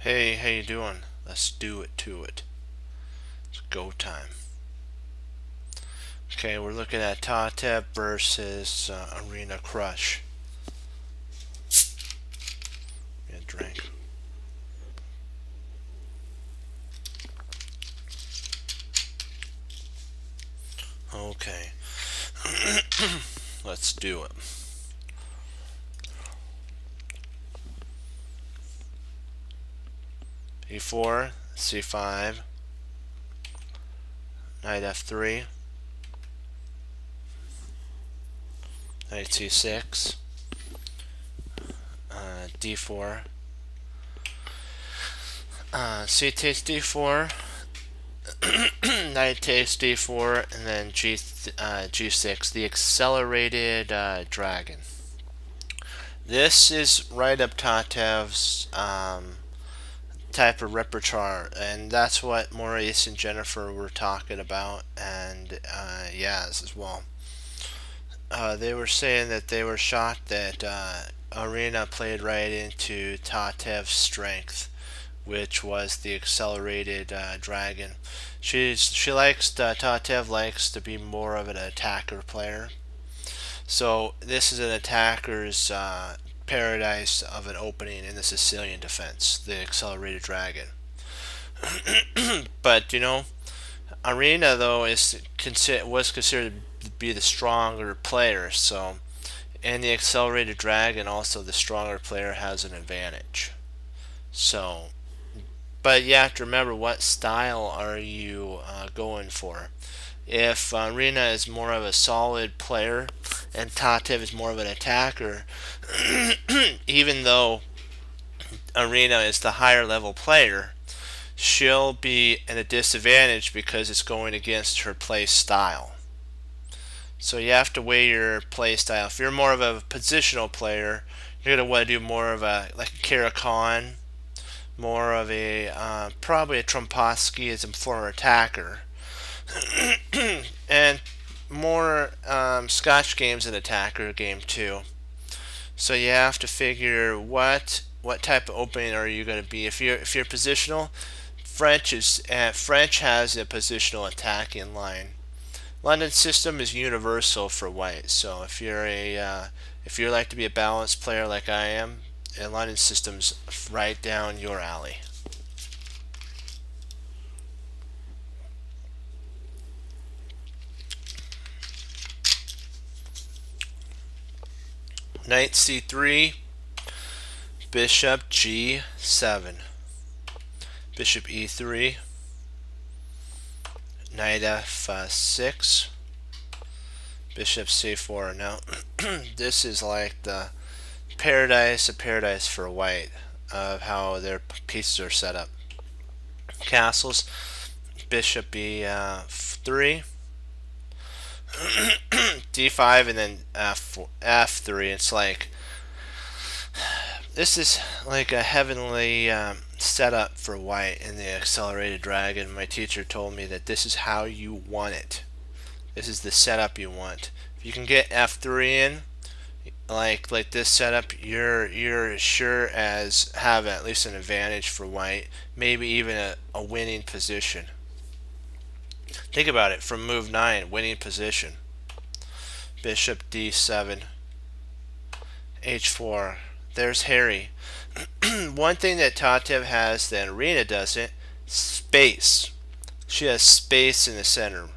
Hey, how you doing? Let's do it to it. It's go time. Okay, we're looking at Tatev versus Arena Crush. Get a drink. Okay, let's do it. E4, C5, knight F3, knight C6, D4, C takes D4, knight takes D4, and then G6, the accelerated dragon. This is right up Tatev's type of repertoire, and that's what Maurice and Jennifer were talking about, and Yaz as well. They were saying that they were shocked that Arena played right into Tatev's strength, which was the accelerated dragon. She likes Tatev likes to be more of an attacker player, so this is an attacker's paradise of an opening in the Sicilian defense, the accelerated dragon. But Arena though was considered to be the stronger player, so and the accelerated dragon also the stronger player has an advantage. So, but you have to remember what style are you going for. If Arena is more of a solid player and Tatev is more of an attacker, even though Arena is the higher level player, she'll be at a disadvantage because it's going against her play style. So you have to weigh your play style. If you're more of a positional player, you're going to want to do more of a like a Karakhan, more of a probably a Trompowsky as a former attacker, and more Scotch game's an attacker game too. So you have to figure what type of opening are you going to be. If you're positional, French has a positional attacking line. London system is universal for white. So if you like to be a balanced player like I am, and London system's right down your alley. Knight C3, Bishop G7, Bishop E3, Knight F6, Bishop C4. Now, this is like the paradise of paradise for white of how their pieces are set up. Castles, Bishop E3, D5, and then F3. It's like this is like a heavenly setup for white in the accelerated dragon. My teacher told me that this is how you want it. This is the setup you want. If you can get F3 in, like this setup, you're sure as have at least an advantage for white, maybe even a winning position. Think about it from move 9, winning position. Bishop D7, H4. There's Harry. One thing that Tatev has that Arena doesn't, space. She has space in the center.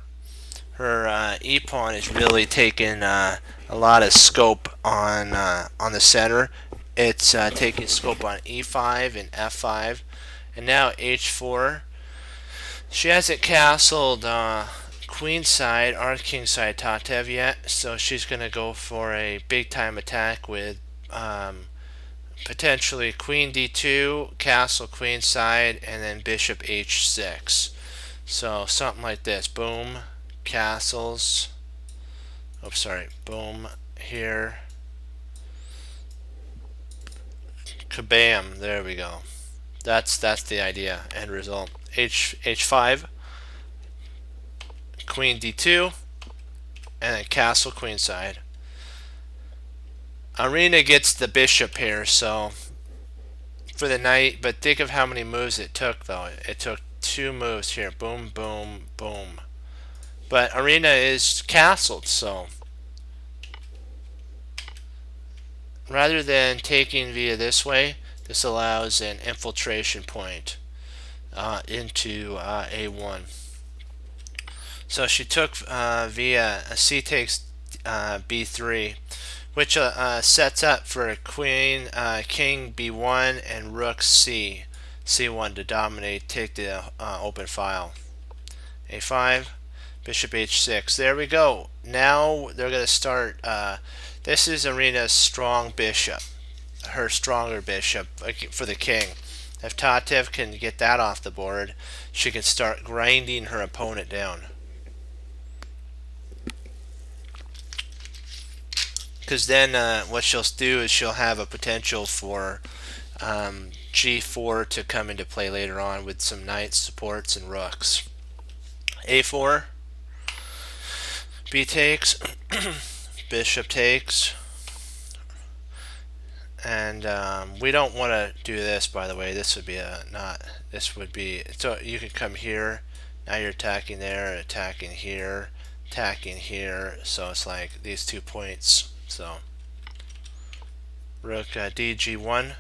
Her e-pawn is really taking a lot of scope on the center. It's taking scope on e5 and f5, and now h4. She hasn't castled queenside or kingside Tatev yet, so she's going to go for a big time attack with potentially queen d2, castle queenside, and then bishop h6. So something like this. Boom, castles. Oh, sorry. Boom, here. Kabam. There we go. That's the idea. End result. H5, queen d2, and then castle queenside. Arena gets the bishop here, so for the knight, but think of how many moves it took, though. It took 2 moves here. Boom, boom, boom. But Arena is castled, so rather than taking via this way, this allows an infiltration point into A1. So she took via C takes B3, which sets up for a queen, king B1, and rook C1 to dominate, take the open file. A5, bishop H6. There we go. Now they're going to start. This is Arena's strong bishop, her stronger bishop for the king. If Tatev can get that off the board, she can start grinding her opponent down. Because then what she'll do is she'll have a potential for G4 to come into play later on with some knights, supports, and rooks. A4, B takes, bishop takes, and we don't want to do this, by the way. This would be this would be, so you can come here, now you're attacking there, attacking here, so it's like these 2 points. So rook DG1,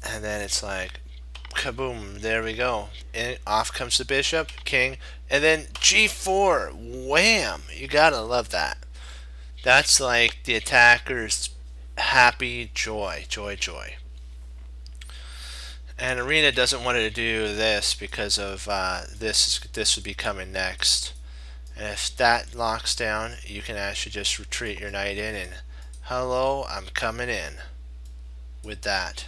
and then it's like kaboom, there we go, and off comes the bishop, king, and then G4, wham. You gotta love that. That's like the attacker's happy joy. And Arena doesn't want to do this because of this would be coming next. And if that locks down, you can actually just retreat your knight in and hello, I'm coming in with that.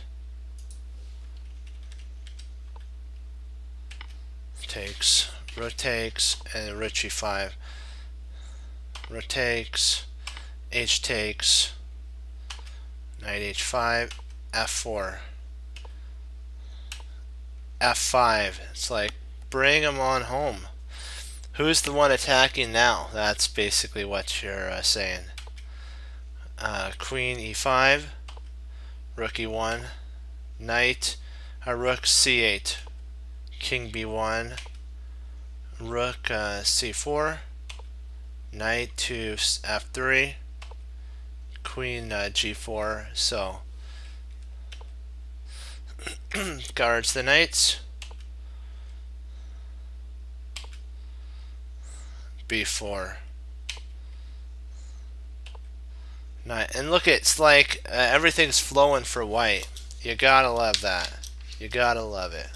Takes, rook takes, and rook G5. Rook takes, H takes, knight H5, F4, F5. It's like, bring them on home. Who's the one attacking now? That's basically what you're saying. Queen E5, rook E1, knight, rook C8, king B1, rook C4, knight to F3, queen G4. So guards the knights. B4. And look, it's like everything's flowing for white. You gotta love that. You gotta love it.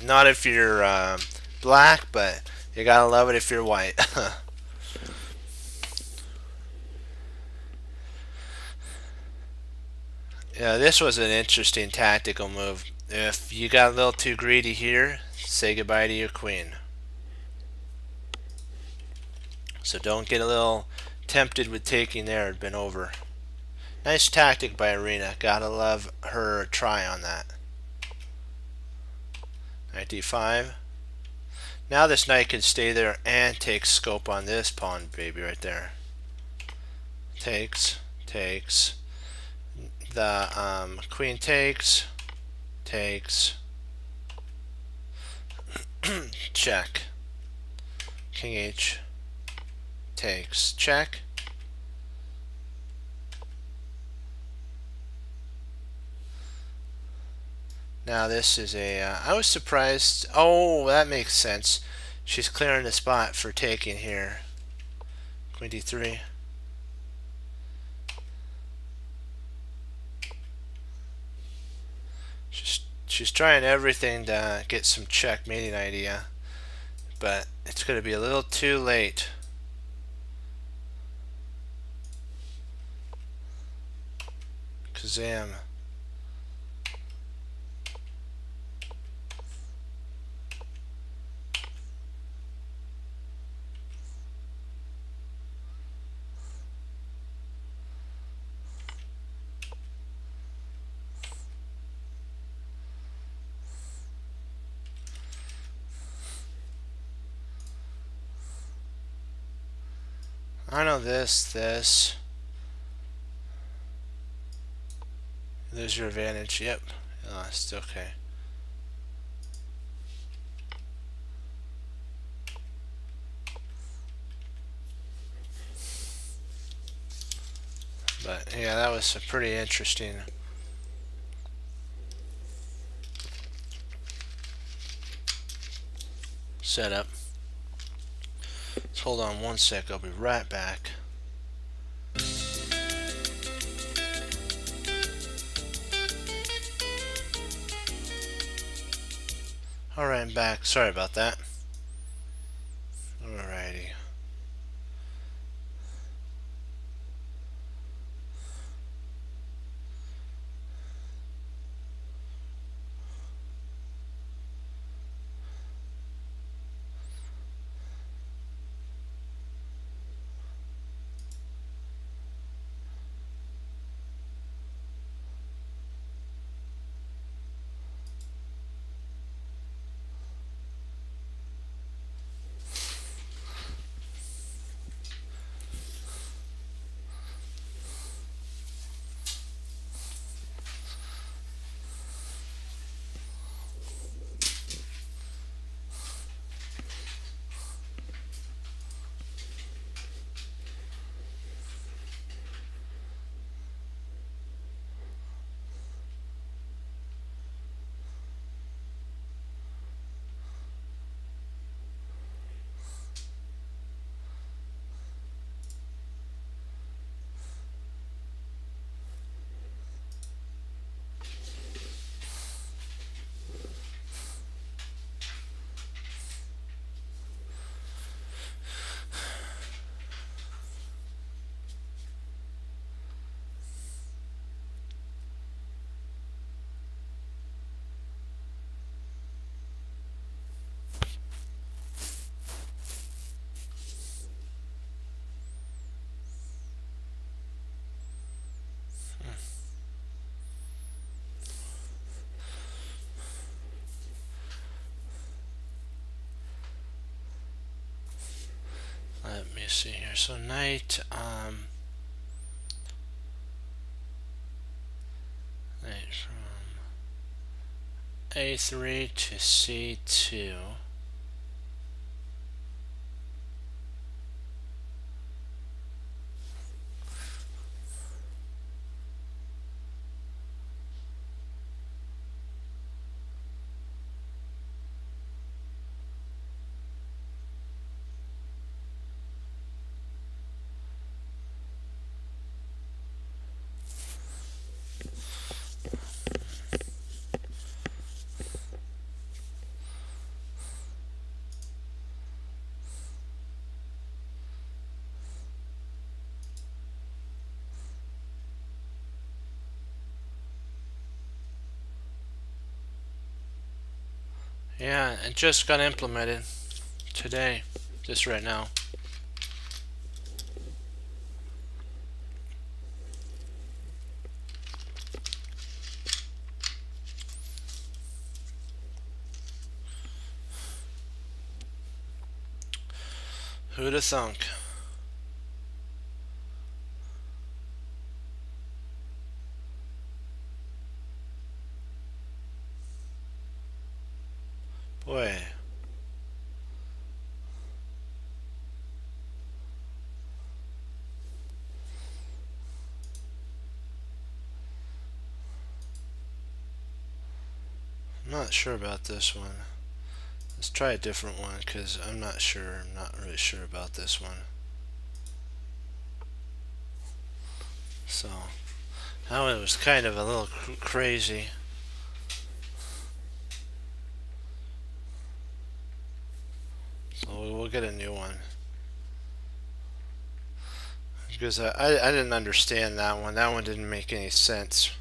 Not if you're black, but you gotta love it if you're white. Yeah, this was an interesting tactical move. If you got a little too greedy here, say goodbye to your queen. So don't get a little tempted with taking there. It'd been over. Nice tactic by Arena. Gotta love her try on that. Knight d5. Now this knight can stay there and take scope on this pawn, baby, right there. Takes. The queen takes. Check. King H takes. Check. Now this is a I was surprised. Oh, that makes sense. She's clearing the spot for taking here. Queen d3. She's trying everything to get some checkmating idea, but it's going to be a little too late. Kazam. I know this. There's your advantage. Yep. It's okay. But yeah, that was a pretty interesting setup. Let's hold on one sec. I'll be right back. Alright, I'm back. Sorry about that. Alrighty. Let me see here. So knight, knight from a3 to c2. Yeah, it just got implemented today, just right now. Who'da thunk? Boy. I'm not sure about this one. Let's try a different one because I'm not sure. I'm not really sure about this one. So that one was kind of a little crazy. So we'll get a new one. Because I didn't understand that one. That one didn't make any sense.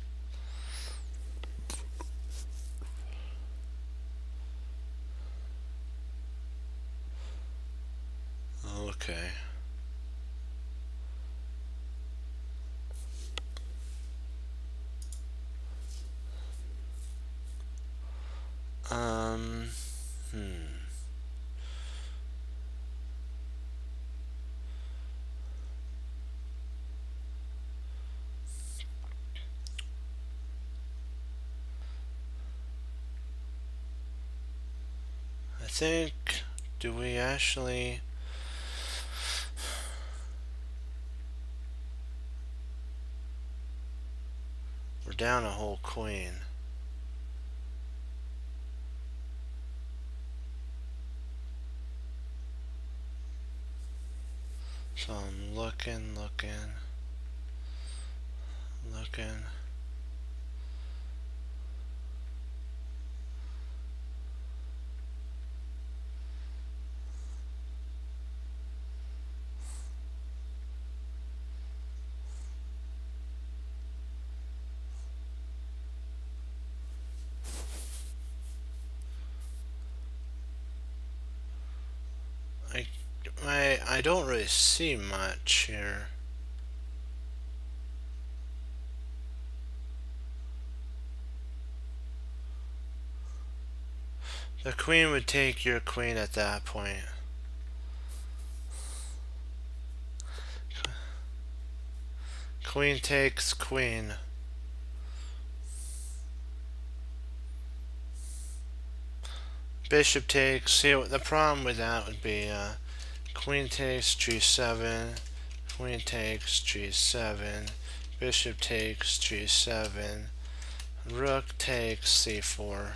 Okay. Um, hmm. think, do we actually... We're down a whole queen. So I'm looking. I don't really see much here. The queen would take your queen at that point. Queen takes queen. Bishop takes. See, the problem with that would be queen takes g7, queen takes g7, bishop takes g7, rook takes c4.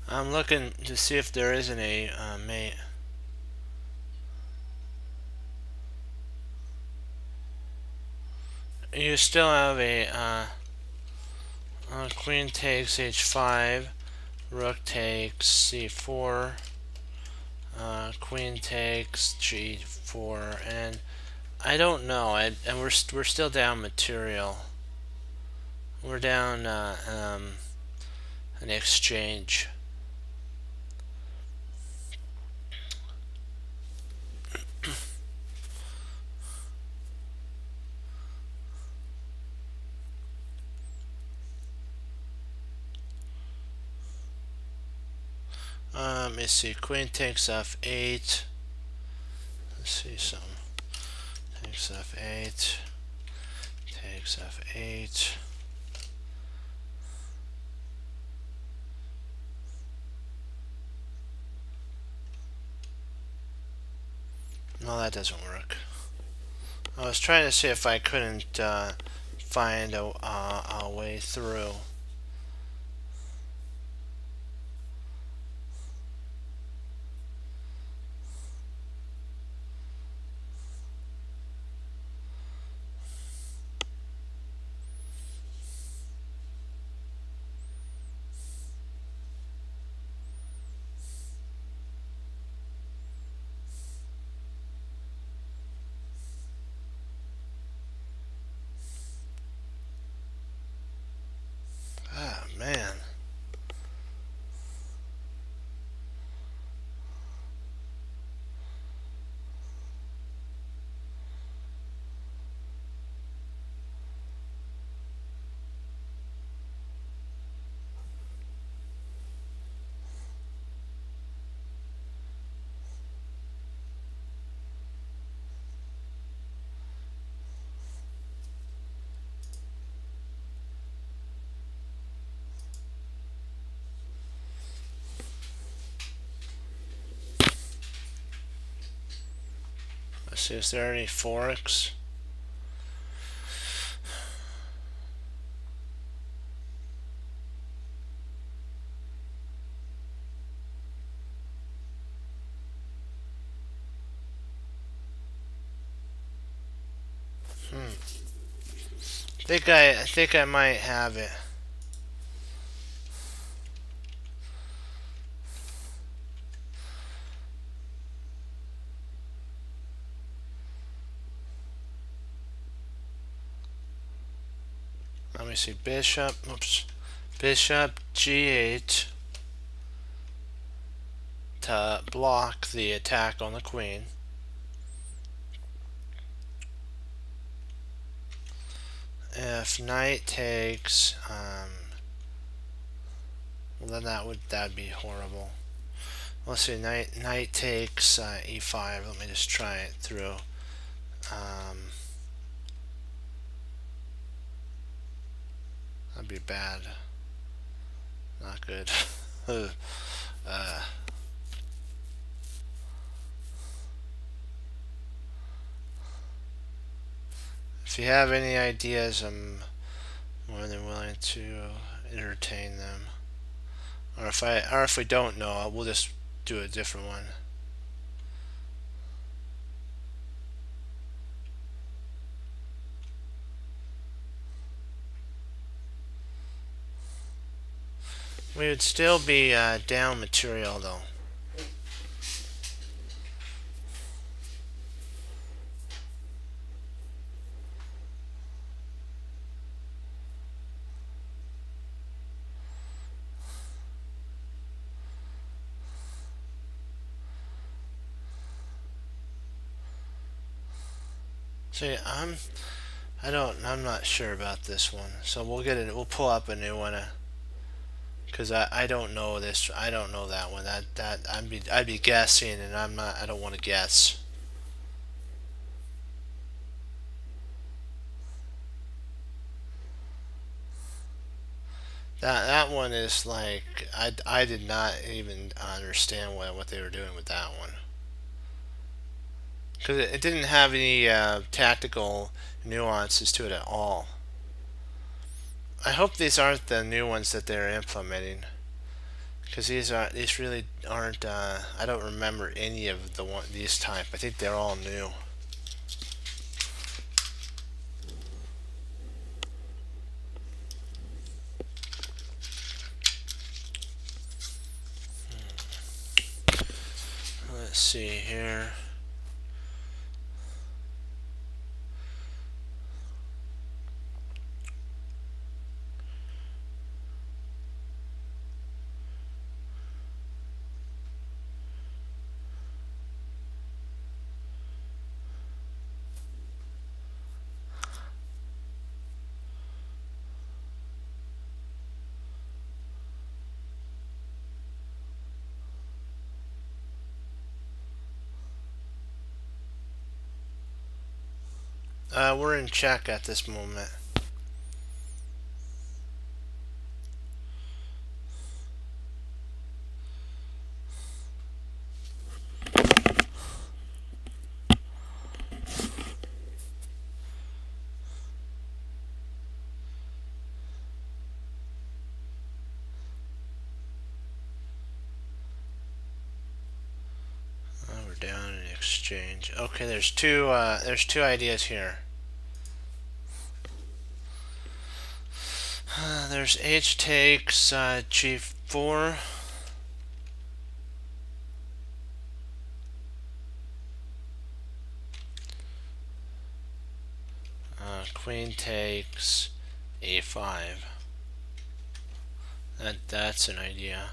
I'm looking to see if there isn't a mate. You still have a queen takes h5, rook takes c4, queen takes g4, and I don't know. And we're still down material. We're down an exchange. Let me see. Queen takes f8. Let's see some. Takes f8. Takes f8. No, that doesn't work. I was trying to see if I couldn't find a way through. Ah, man. Let's see, is there any forks? I think I might have it. Let me see. Bishop. Oops. Bishop g8. to block the attack on the queen. If knight takes, well, then that'd be horrible. Let's see, knight takes e5. Let me just try it through. That'd be bad. Not good. If you have any ideas, I'm more than willing to entertain them. Or if we don't know, we'll just do a different one. We would still be down material though. See, I'm not sure about this one. So we'll pull up a new one. Because I don't know this. I don't know that one. I'd be guessing, and I don't want to guess. That one is like I did not even understand what they were doing with that one. Because it didn't have any tactical nuances to it at all. I hope these aren't the new ones that they're implementing, because these really aren't. I don't remember any of these type. I think they're all new. Let's see here. We're in check at this moment. We're down in exchange. Okay, there's two ideas here. There's h takes g4. Queen takes a5. That's an idea.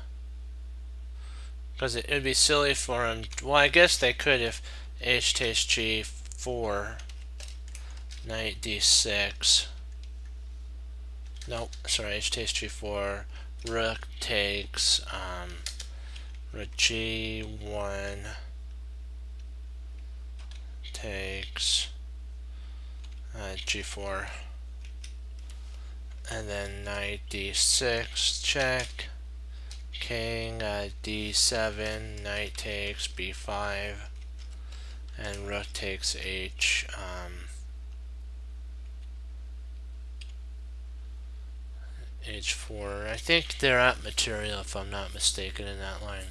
Because it would be silly for him. Well, I guess they could if h takes g4, knight d6. Nope, sorry, h takes g4, rook takes rook g1 takes g4, and then knight d6 check, king d7, knight takes b5, and rook takes h4. I think they're at material if I'm not mistaken in that line.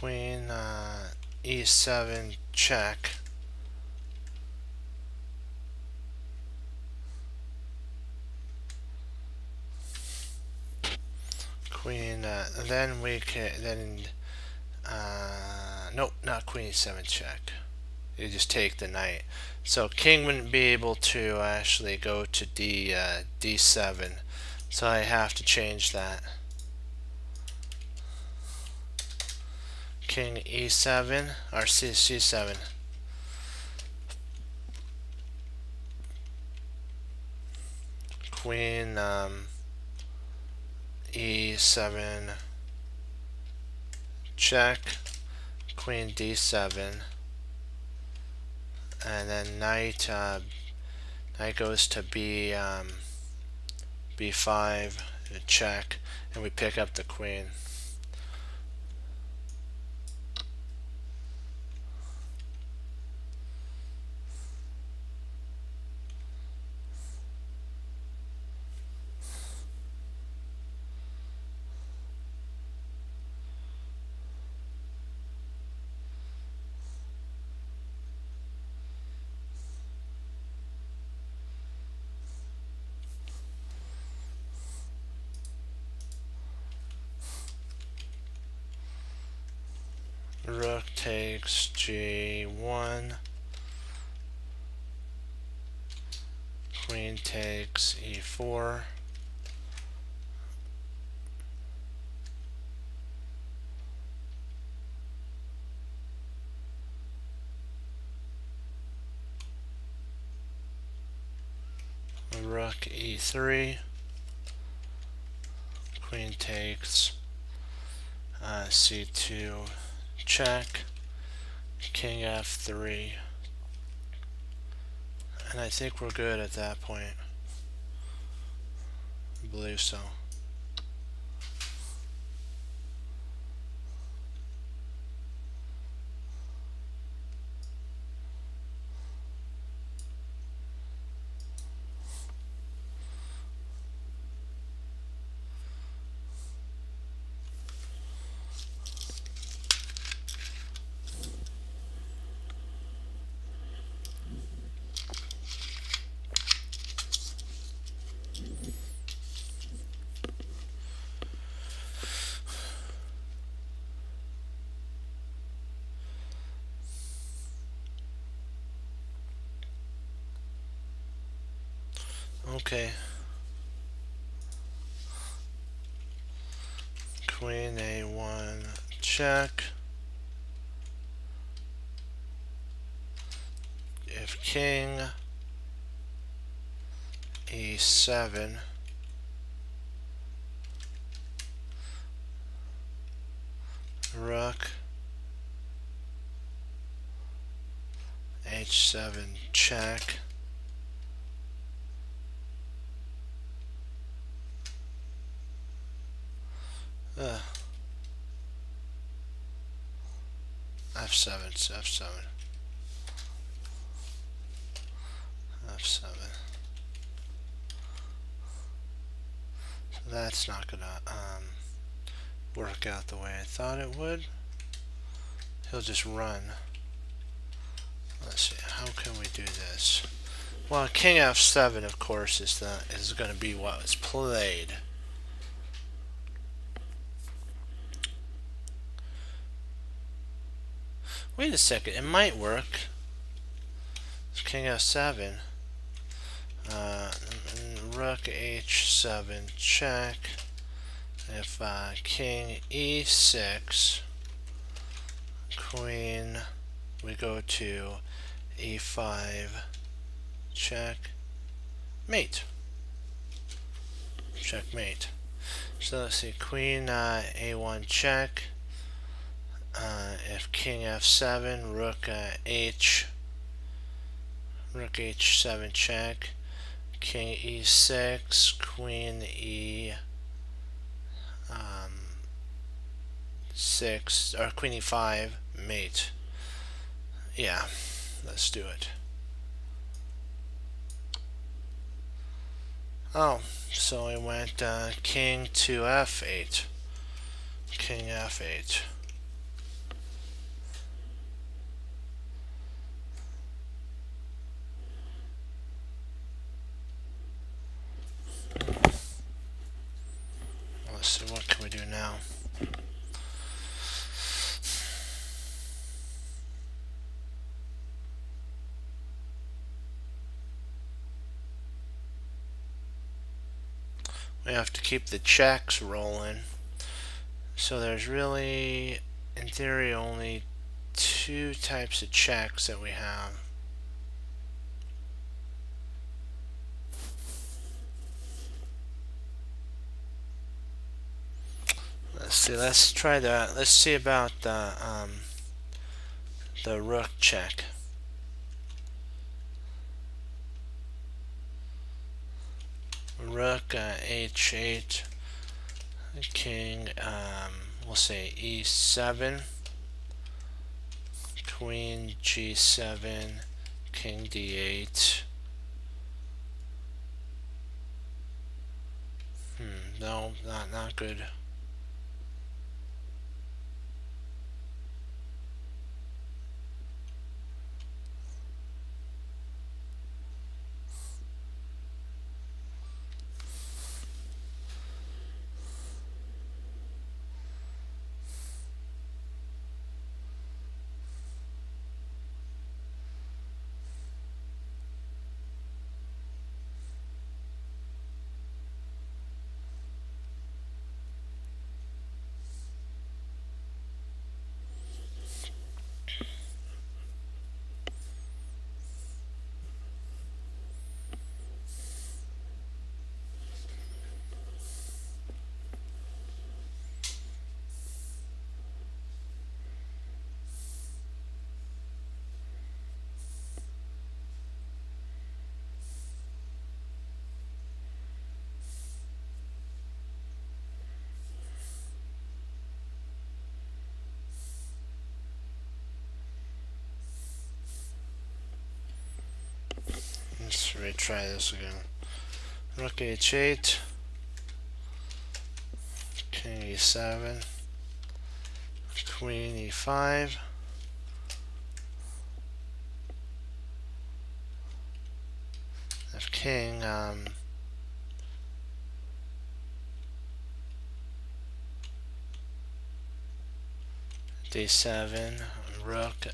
Queen e7 check. Queen, then we can, nope, not queen e7 check. You just take the knight. So king wouldn't be able to actually go to d7. So I have to change that. King e7 or c7. Queen e7 check. Queen d7, and then knight goes to b5 check, and we pick up the queen. Rook takes g1. Queen takes e4. Rook e3. Queen takes c2 check. King f3. And I think we're good at that point. I believe so. Okay. Queen a1 check. If king e7, rook h7 check. F7, F7, F7. So that's not gonna work out the way I thought it would. He'll just run. Let's see, how can we do this? Well, king f7, of course, is going to be what was played. Wait a second, it might work. It's king f7. Rook h7 check. If king e6, queen, we go to e5 check, mate. Checkmate. So let's see, queen a1 check. If king f7, rook h7 check, king e6, queen e6, or queen e5, mate. Yeah, let's do it. Oh, so I went king to f8. King f8. let's see, what can we do now? We have to keep the checks rolling. So there's really, in theory, only two types of checks that we have. Let's see, let's try that. Let's see about the rook check. Rook h8, king, we'll say e7, queen g7, king d8. No, not good. Let's retry this again. Rook h8, king e7, queen e5, king d7, rook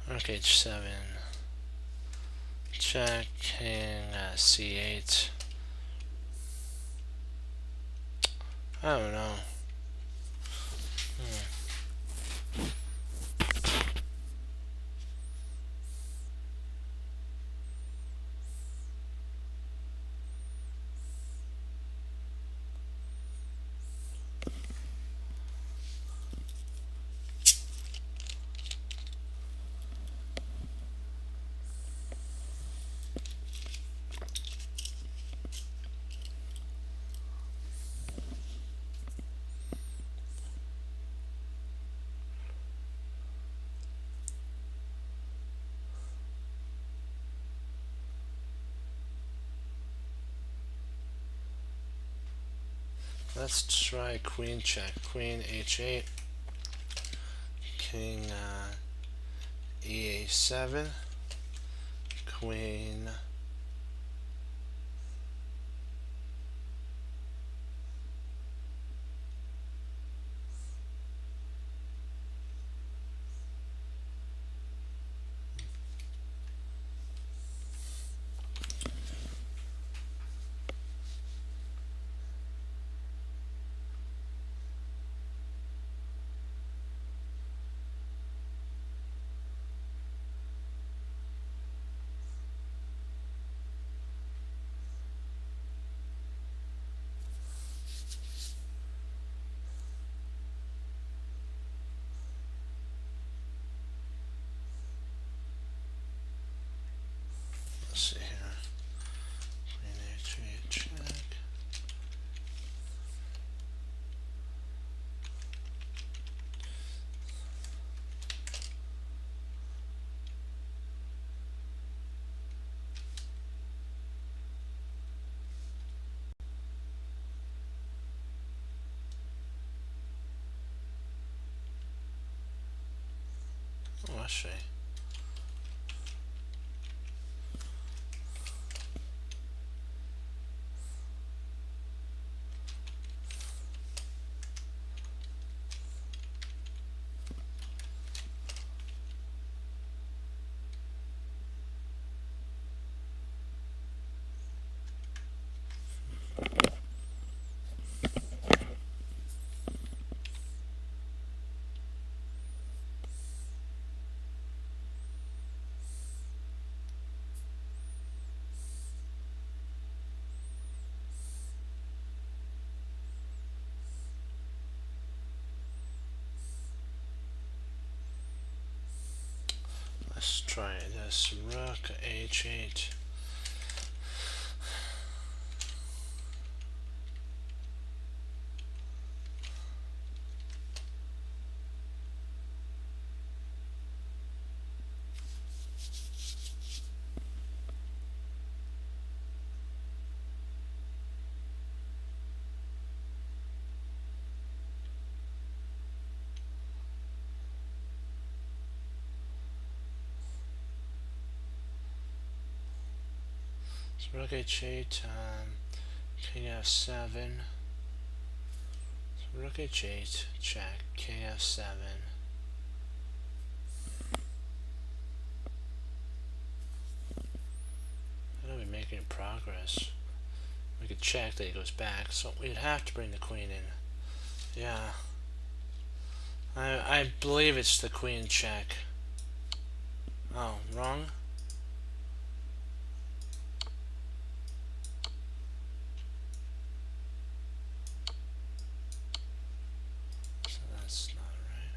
rook h7, check, king c8. I don't know. Let's try queen check. Queen h8, king e7, queen let's see here. Queen h8 check. Oh, I see. rook h8. So rook h8, king f7. So rook h8, check, king f7. How are we making progress? We could check that he goes back, so we'd have to bring the queen in. Yeah. I believe it's the queen check. Oh, wrong? So that's not right.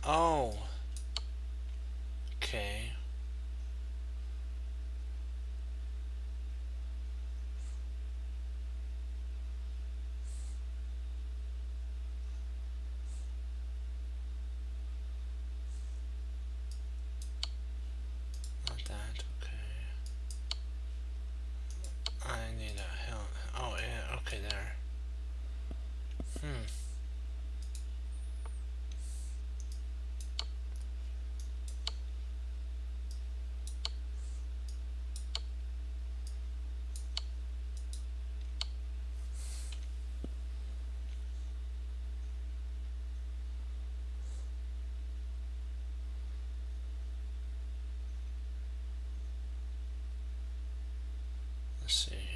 Oh. Okay. Not that. Okay. I need a help. Oh, yeah. Okay, there. Let's see here.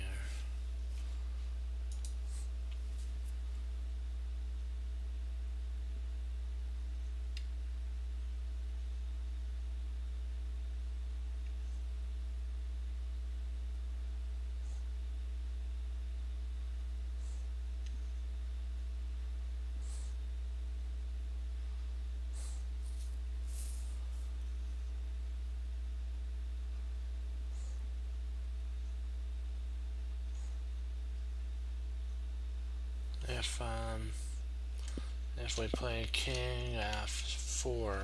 If we play king f4,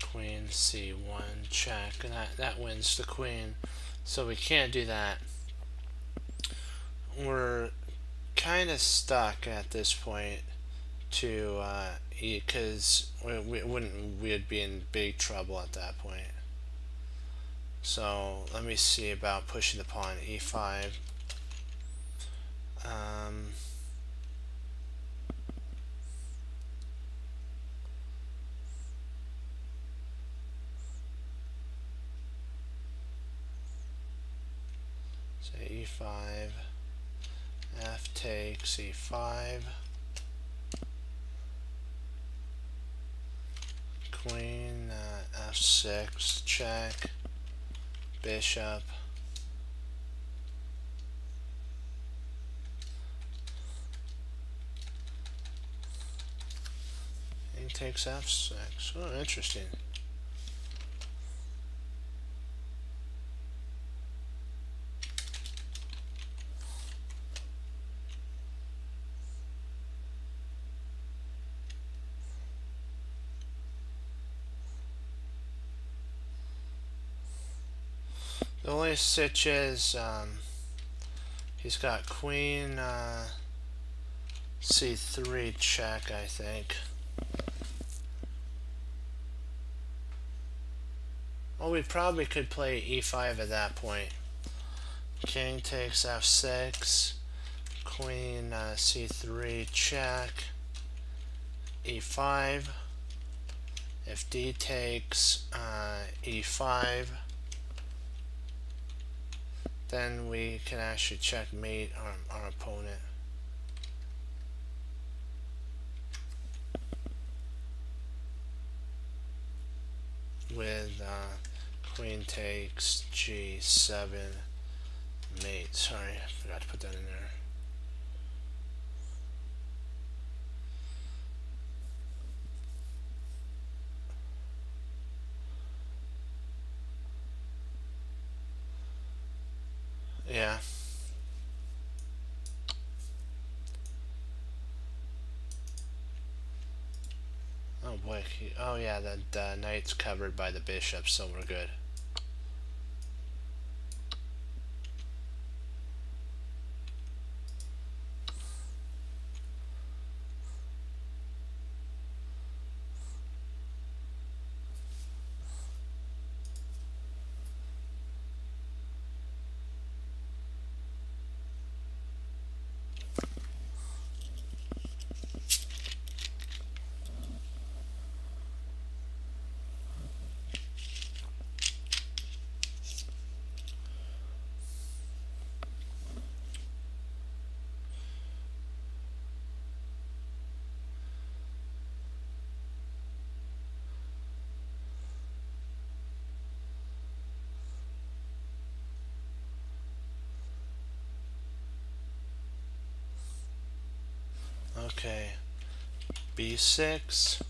queen c1 check, and that wins the queen. So we can't do that. We're kind of stuck at this point to because we'd be in big trouble at that point. So let me see about pushing the pawn e5. Say e5, f takes e5, queen f6 check, bishop, king takes f6. Oh, interesting. The only stitch is he's got queen c3 check, I think. Well, we probably could play e5 at that point. King takes f6, queen c3 check, e5. If d takes e5, then we can actually checkmate our opponent. With queen takes g7 mate. Sorry, I forgot to put that in there. Yeah. Oh boy. Oh yeah, the knight's covered by the bishop, so we're good. Okay. B6.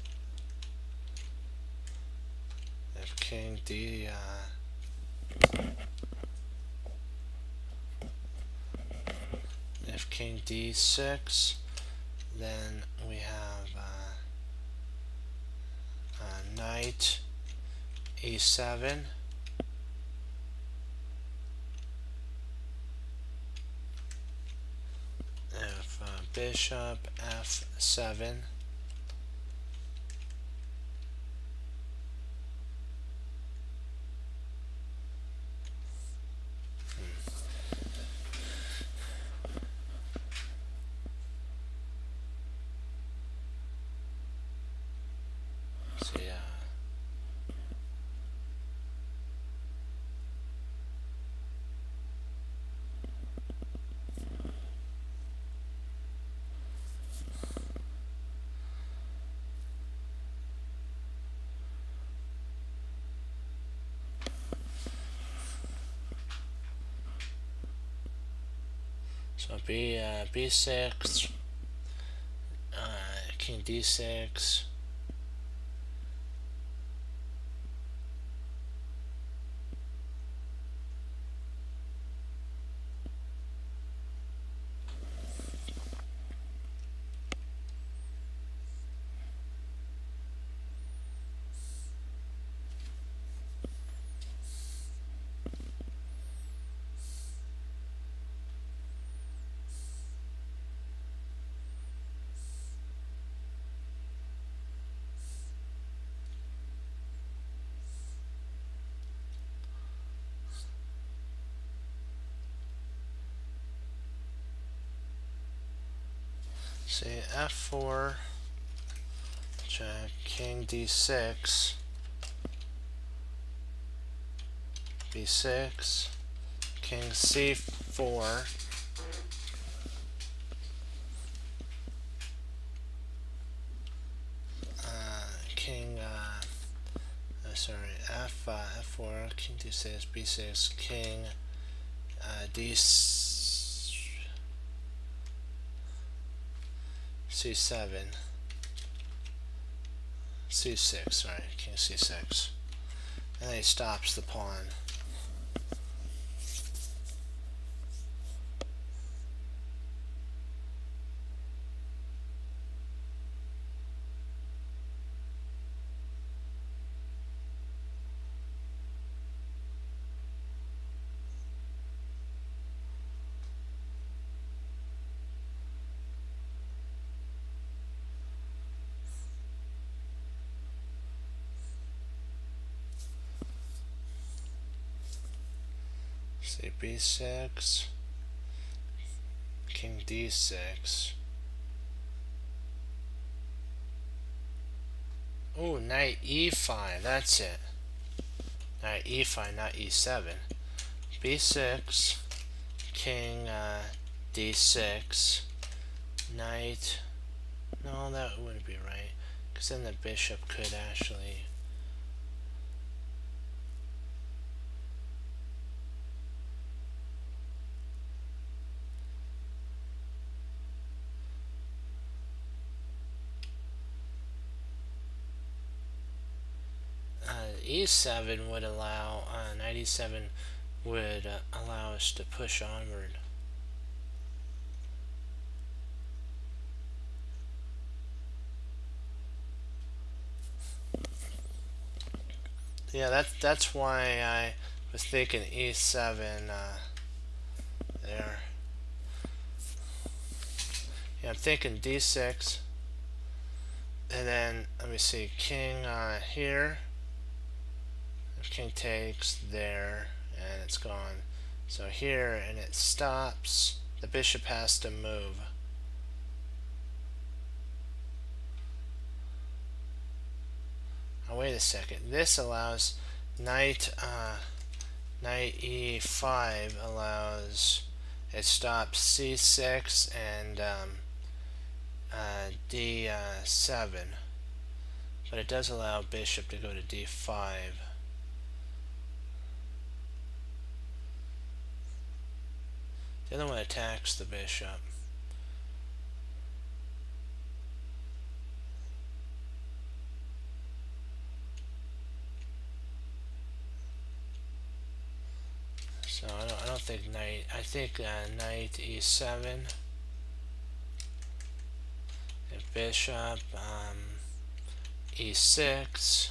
If king D. If king D6, then we have knight E7. If bishop F7. So yeah. So B6, king D6. Say F4, check king D6, B6, king C4, king, sorry, F4, king D6, B6, king C7, C6, sorry, king C6. And then he stops the pawn. Say B6, king D6. Oh, knight E5, that's it. Knight E5, not E7. B6, king D6, knight. No, that wouldn't be right, because then the bishop could actually. E7 would allow knight E7 would allow us to push onward. Yeah, that's why I was thinking E7 there. Yeah, I'm thinking D6, and then let me see, King here. If King takes there, and it's gone. So here, and it stops. The bishop has to move. Oh, wait a second. This allows knight e5 allows it stops c6 and d7, but it does allow bishop to go to d5. The other one attacks the bishop. So I don't think knight. I think knight e7. If bishop e6,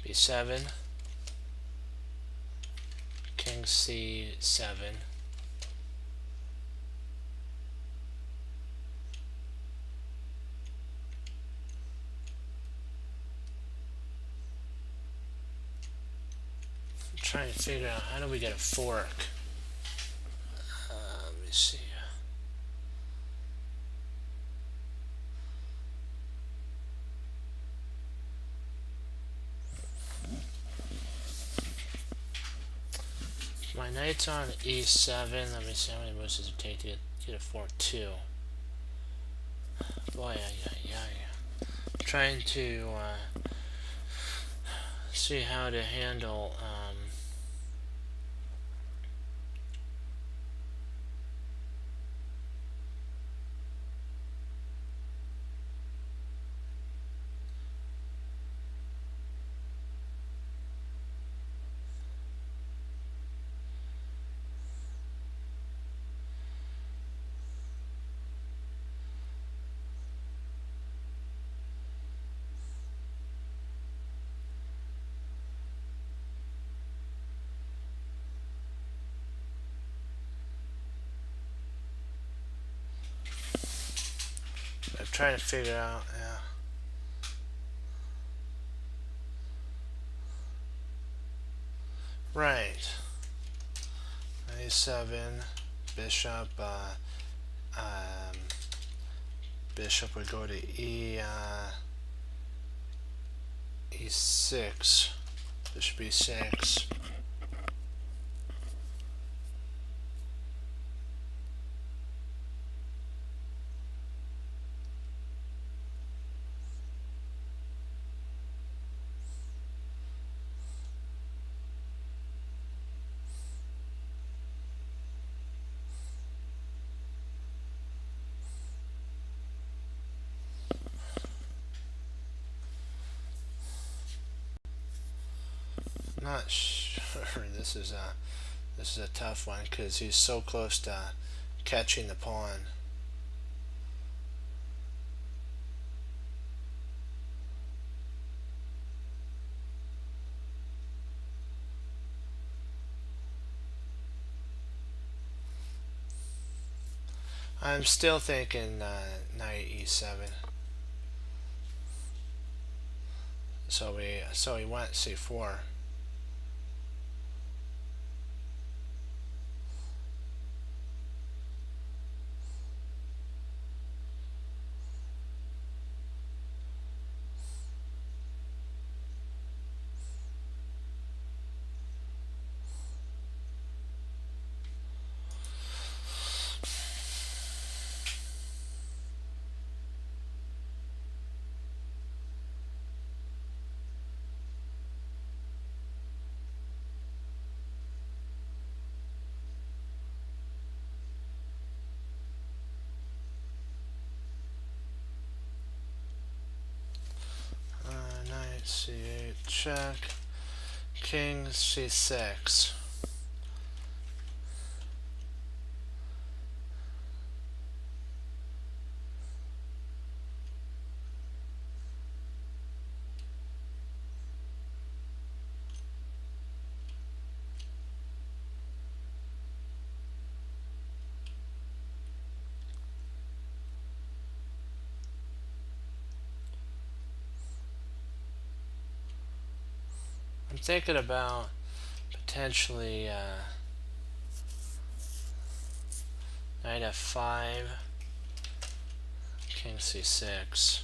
b7, king c7. I'm trying to figure out how do we get a fork. Let me see. My knight's on e7. Let me see how many moves does it take to get a fork 2. Boy, yeah. Trying to see how to handle I'm trying to figure out, yeah. Right. A7, bishop, bishop would go to e6, bishop e6. Not sure. This is a tough one because he's so close to catching the pawn. I'm still thinking knight e7. So he went c4. check, king c6. I'm thinking about potentially knight f5, king c6.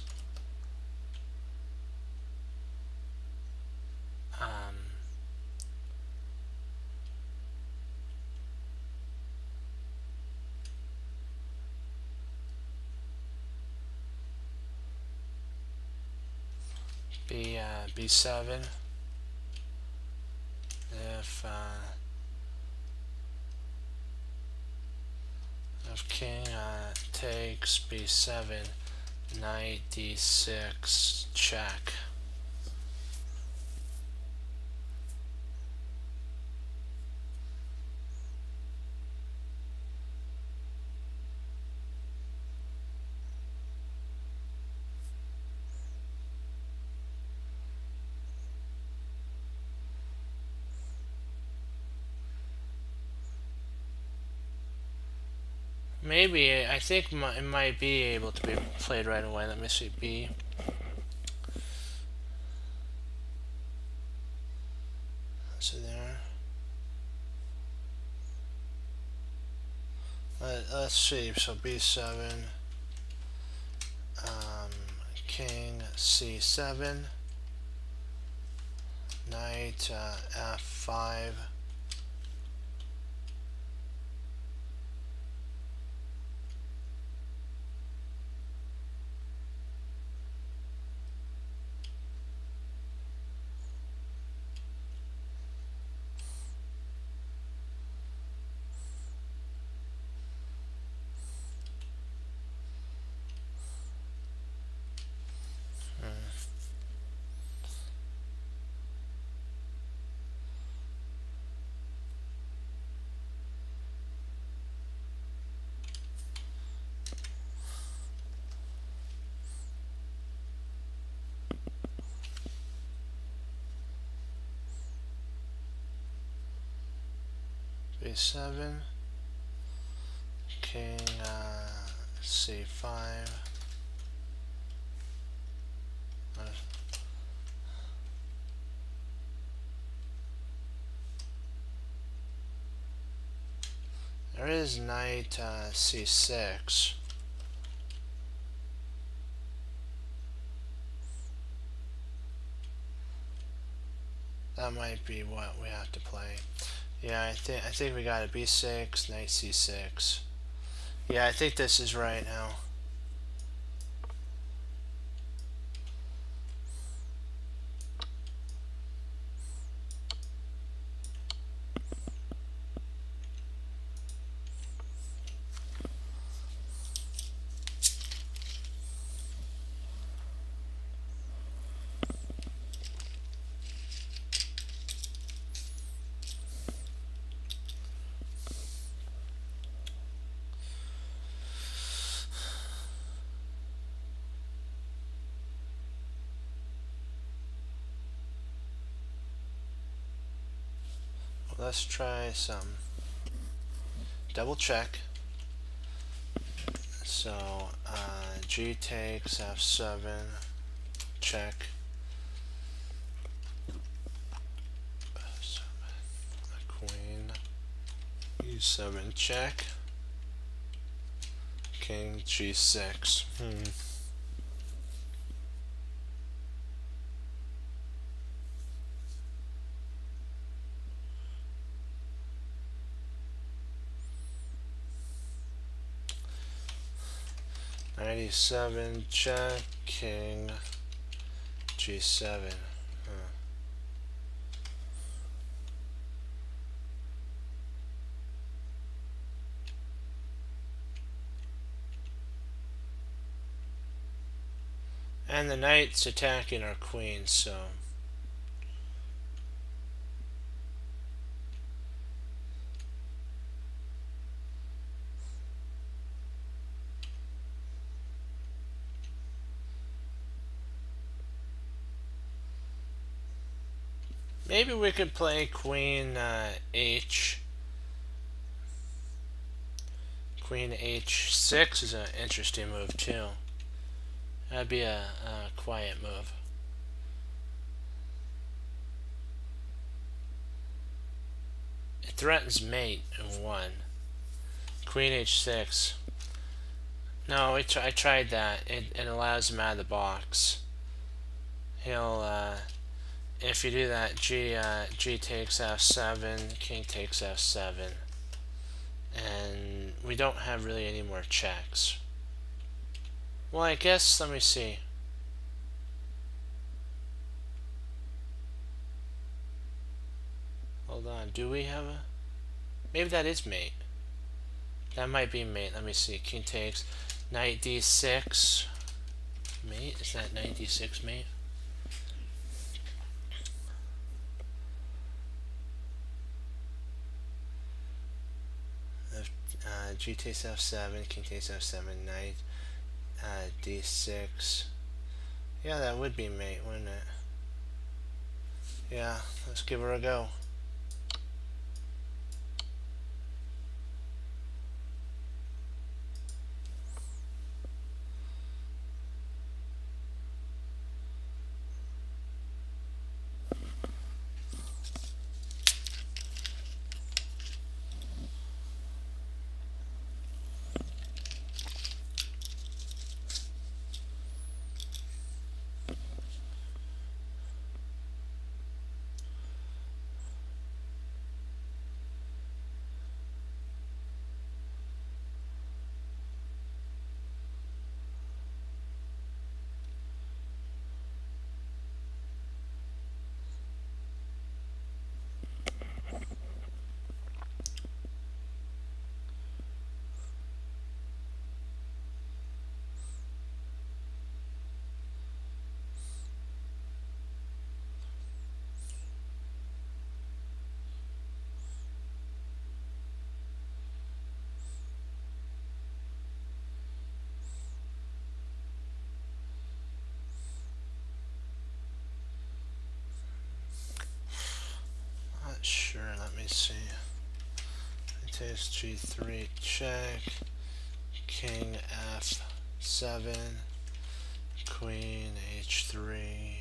Um, b7. If king takes b7, knight d6, check. Maybe, I think it might be able to be played right away. Let me see, b. So there. Let's see, so b7, king c7, knight f5. b7, king c5. There is knight c6. That might be what we have to play. Yeah, I think we got a b6, knight c6. Yeah, I think this is right now. Let's try some double check. So g takes f7, check. Queen e7, check. King g6. Knight e7, check. King g7. And the knight's attacking our queen, so Maybe we could play Queen H. Queen H6 is an interesting move too. That'd be a quiet move. It threatens mate in 1. Queen H6. No, I tried that. It allows him out of the box. He'll, if you do that, G takes F7, King takes F7. And we don't have really any more checks. Well, I guess, let me see. Hold on, do we have a... Maybe that is mate. That might be mate. Let me see. King takes knight d6. Mate? Is that knight d6 mate? G takes f7, king takes f7, knight d6. Yeah, that would be mate, wouldn't it? Yeah, let's give her a go. Not sure, let me see. It takes g3 check, king f7, queen h3.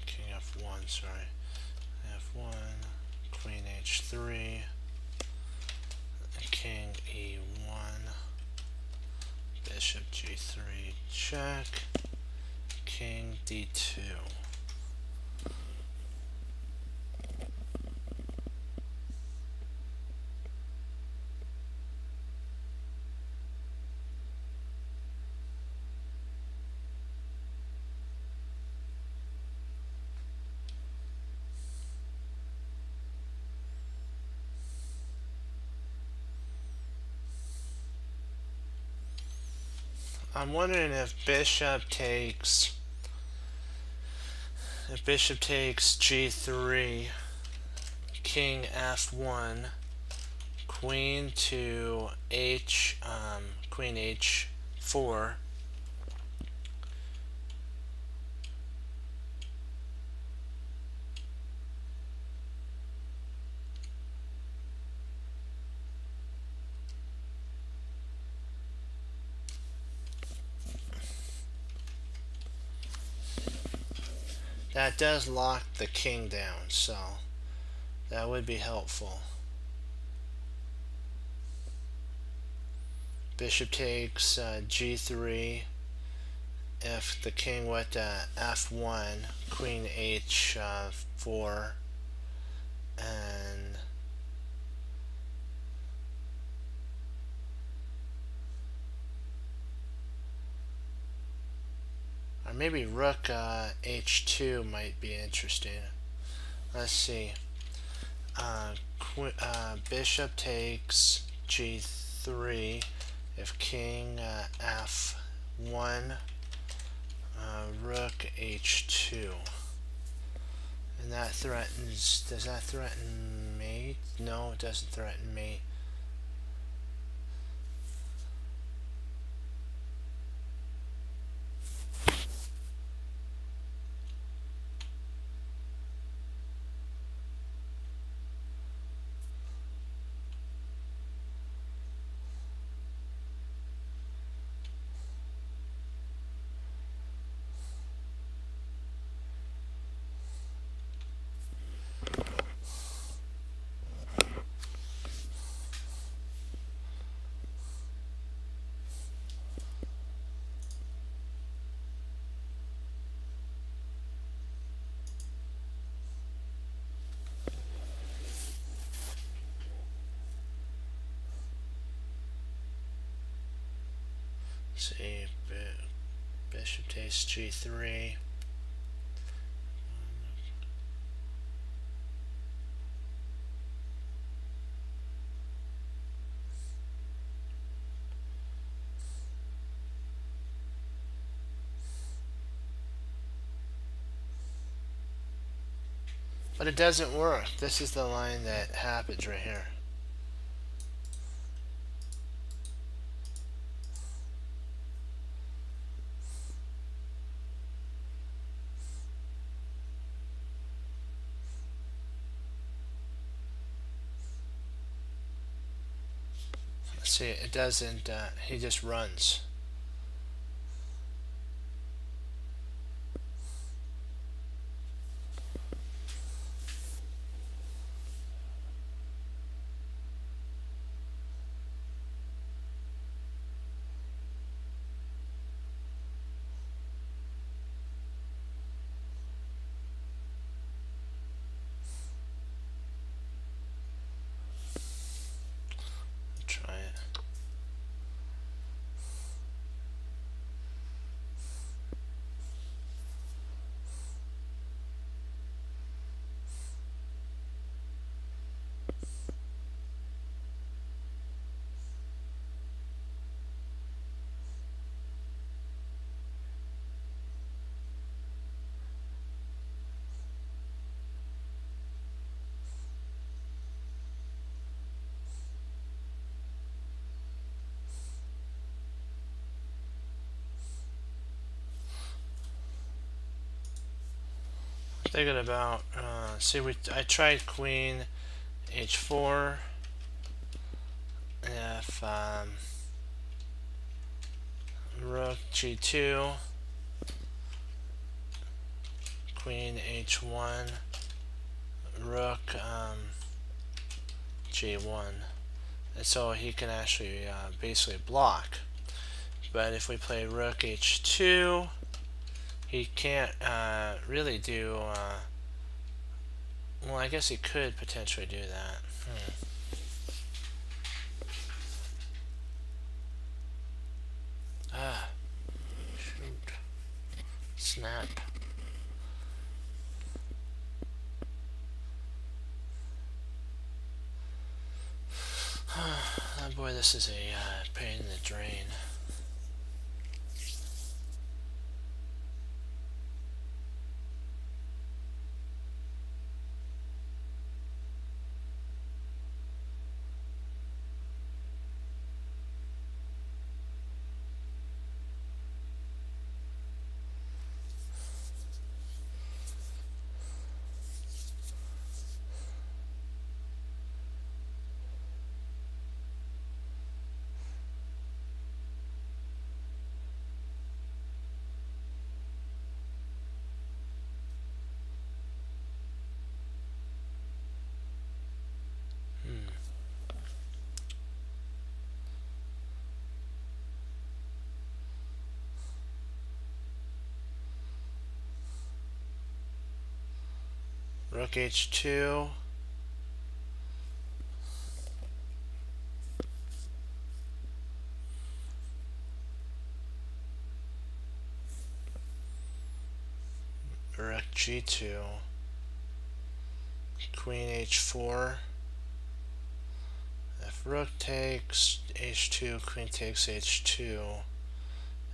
King f1, sorry. f1, queen h3, king e1, bishop g3 check, king d2. I'm wondering if bishop takes g3, king f1, queen to queen h4. That does lock the king down, so that would be helpful. Bishop takes g3. If the king went to f1, queen h4, and or maybe rook h2 might be interesting. let's see. Bishop takes g3. If king f1, rook h2. And that threatens, does that threaten mate? No, it doesn't threaten mate. See, bishop takes g3. But it doesn't work. This is the line that happens right here. See, it doesn't, he just runs. Try it. Thinking about, see, I tried queen h4. If rook g2, queen h1, rook g1, and so he can actually basically block. But if we play rook h2, he can't really do. Well, I guess he could potentially do that. Ah, shoot. Snap. Oh boy, this is a pain in the drain. Rook h2. Rook g2. queen h4. If rook takes h2, queen takes h2,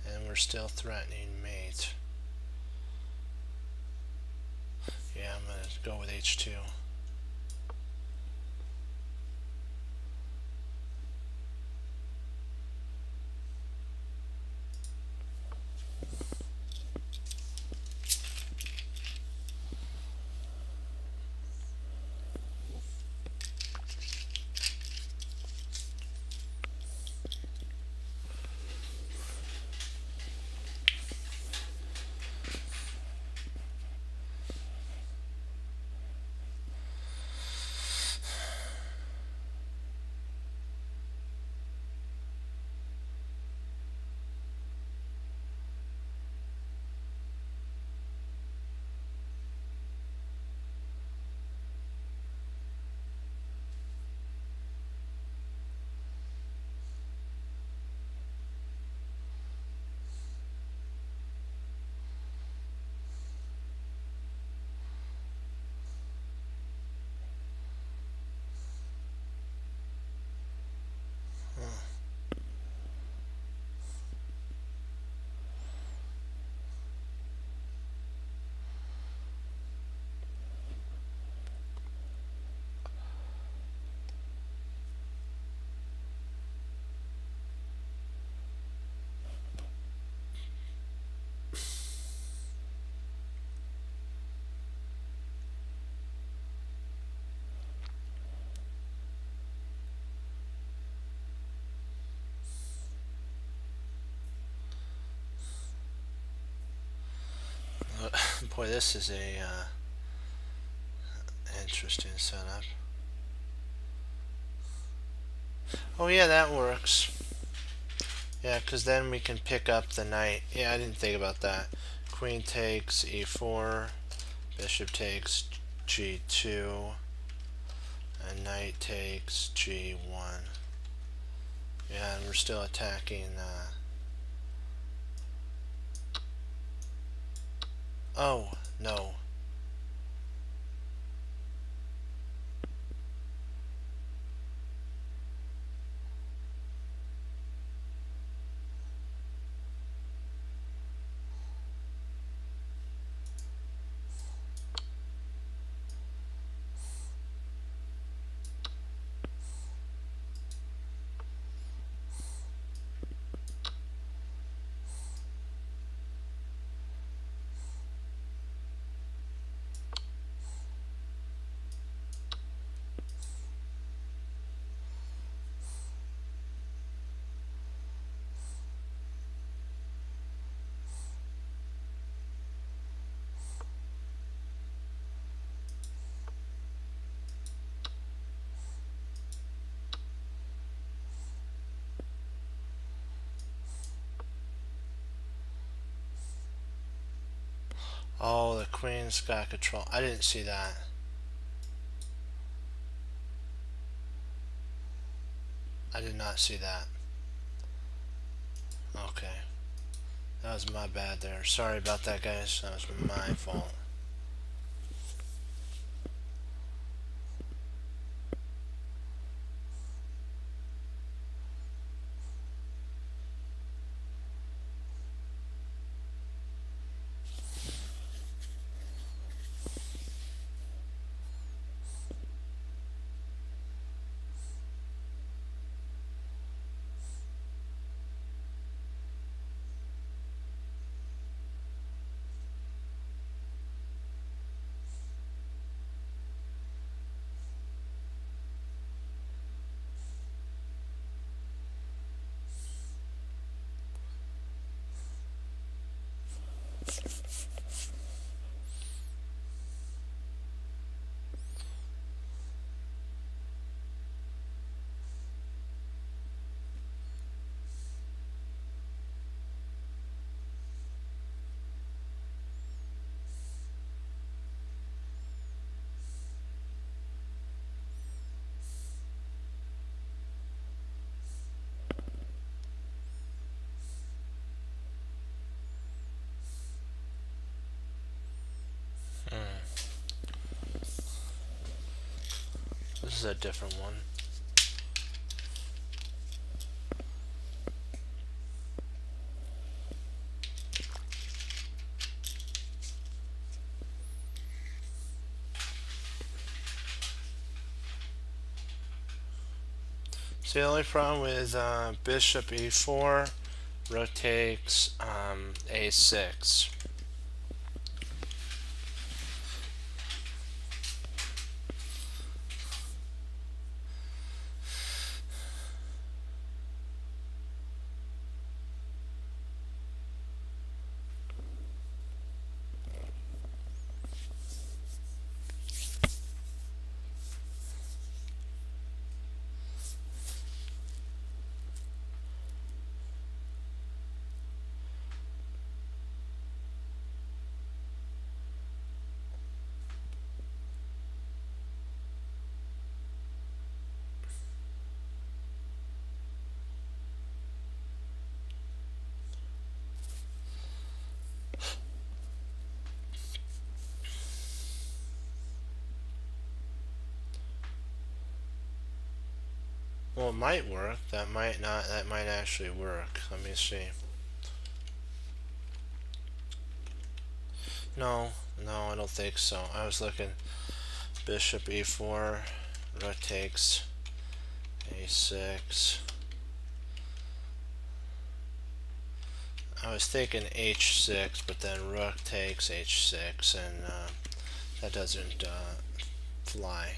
and we're still threatening mate. Yeah, I'm going to go with h2. Boy, this is a interesting setup. Oh yeah, that works. Yeah, because then we can pick up the knight. Yeah, I didn't think about that. Queen takes e4, bishop takes g2, and knight takes g1. Yeah, and we're still attacking. Oh, no. Oh, the queen's got control. I didn't see that. I did not see that. Okay. That was my bad there. Sorry about that, guys. That was my fault. is a different one. So the only problem with bishop e4, rook takes a6. Well, it might work. That might not. That might actually work. Let me see. No, no, I don't think so. I was looking. Bishop e4, rook takes a6. I was thinking h6, but then rook takes h6, and that doesn't fly.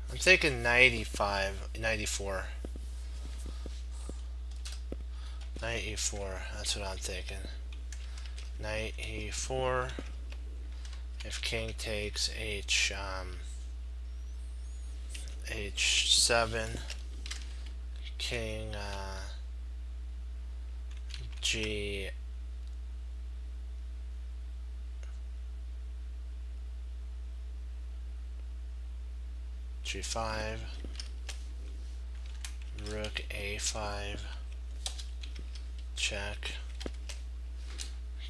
I'm thinking 95, 94. Knight e4, that's what I'm thinking. Knight e4. If king takes h7, king g g5, rook a5, check,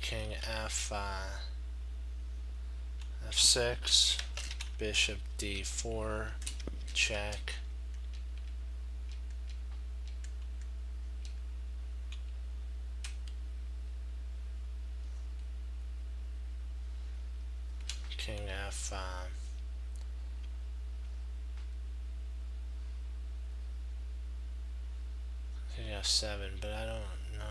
king f6, bishop d4, check, king king f7, but I don't know.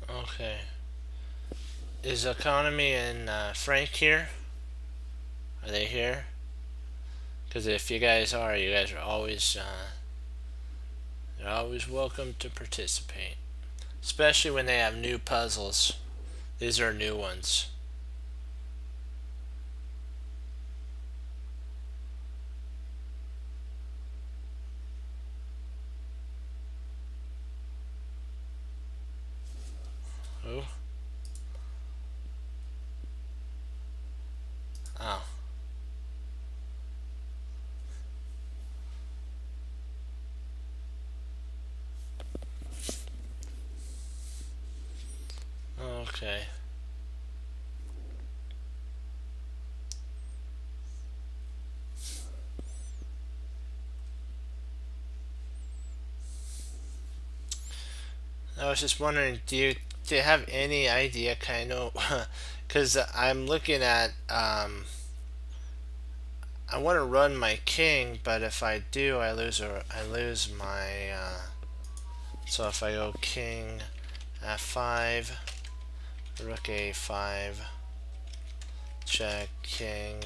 Okay. Is Economy and Frank here? Are they here? Because if you guys are you're always welcome to participate, especially when they have new puzzles. These are new ones. Who? Oh. Okay. I was just wondering, do you have any idea, kind of, because I'm looking at I want to run my king, but if I do, I lose my so if I go king f5, rook a5, check, king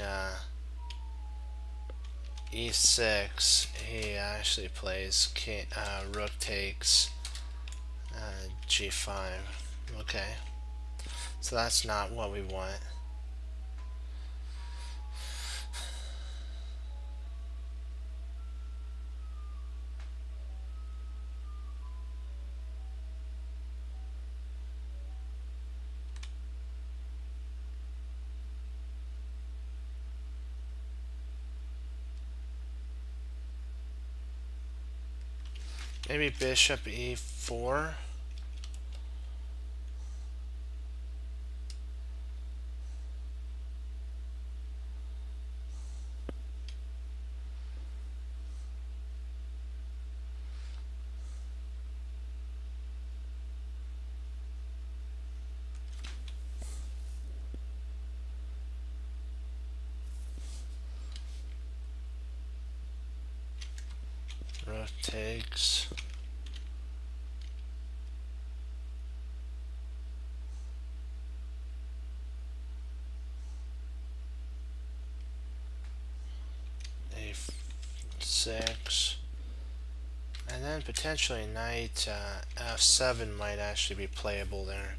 e6. He actually plays king, rook takes g5. Okay, so that's not what we want. Maybe bishop e4. Rook takes. A6. And then potentially knight f7 might actually be playable there.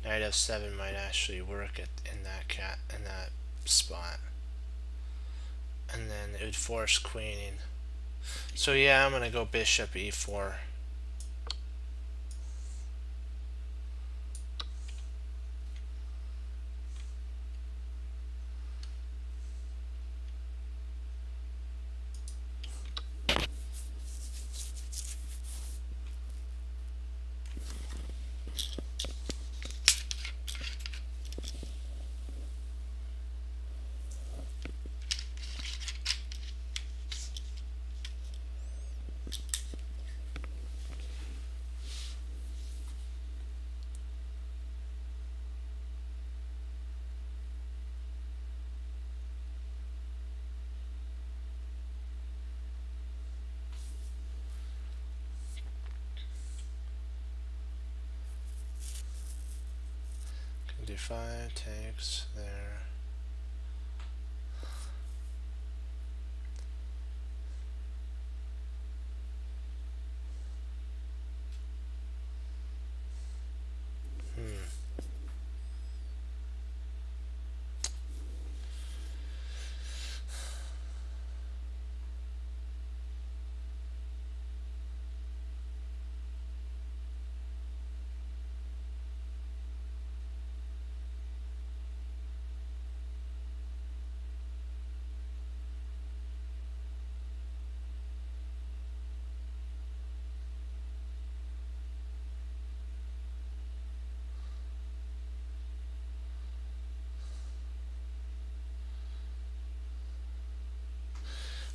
Knight f7 might actually work in that spot. And then it would force queening. So yeah, I'm gonna go bishop e4. D5 takes there.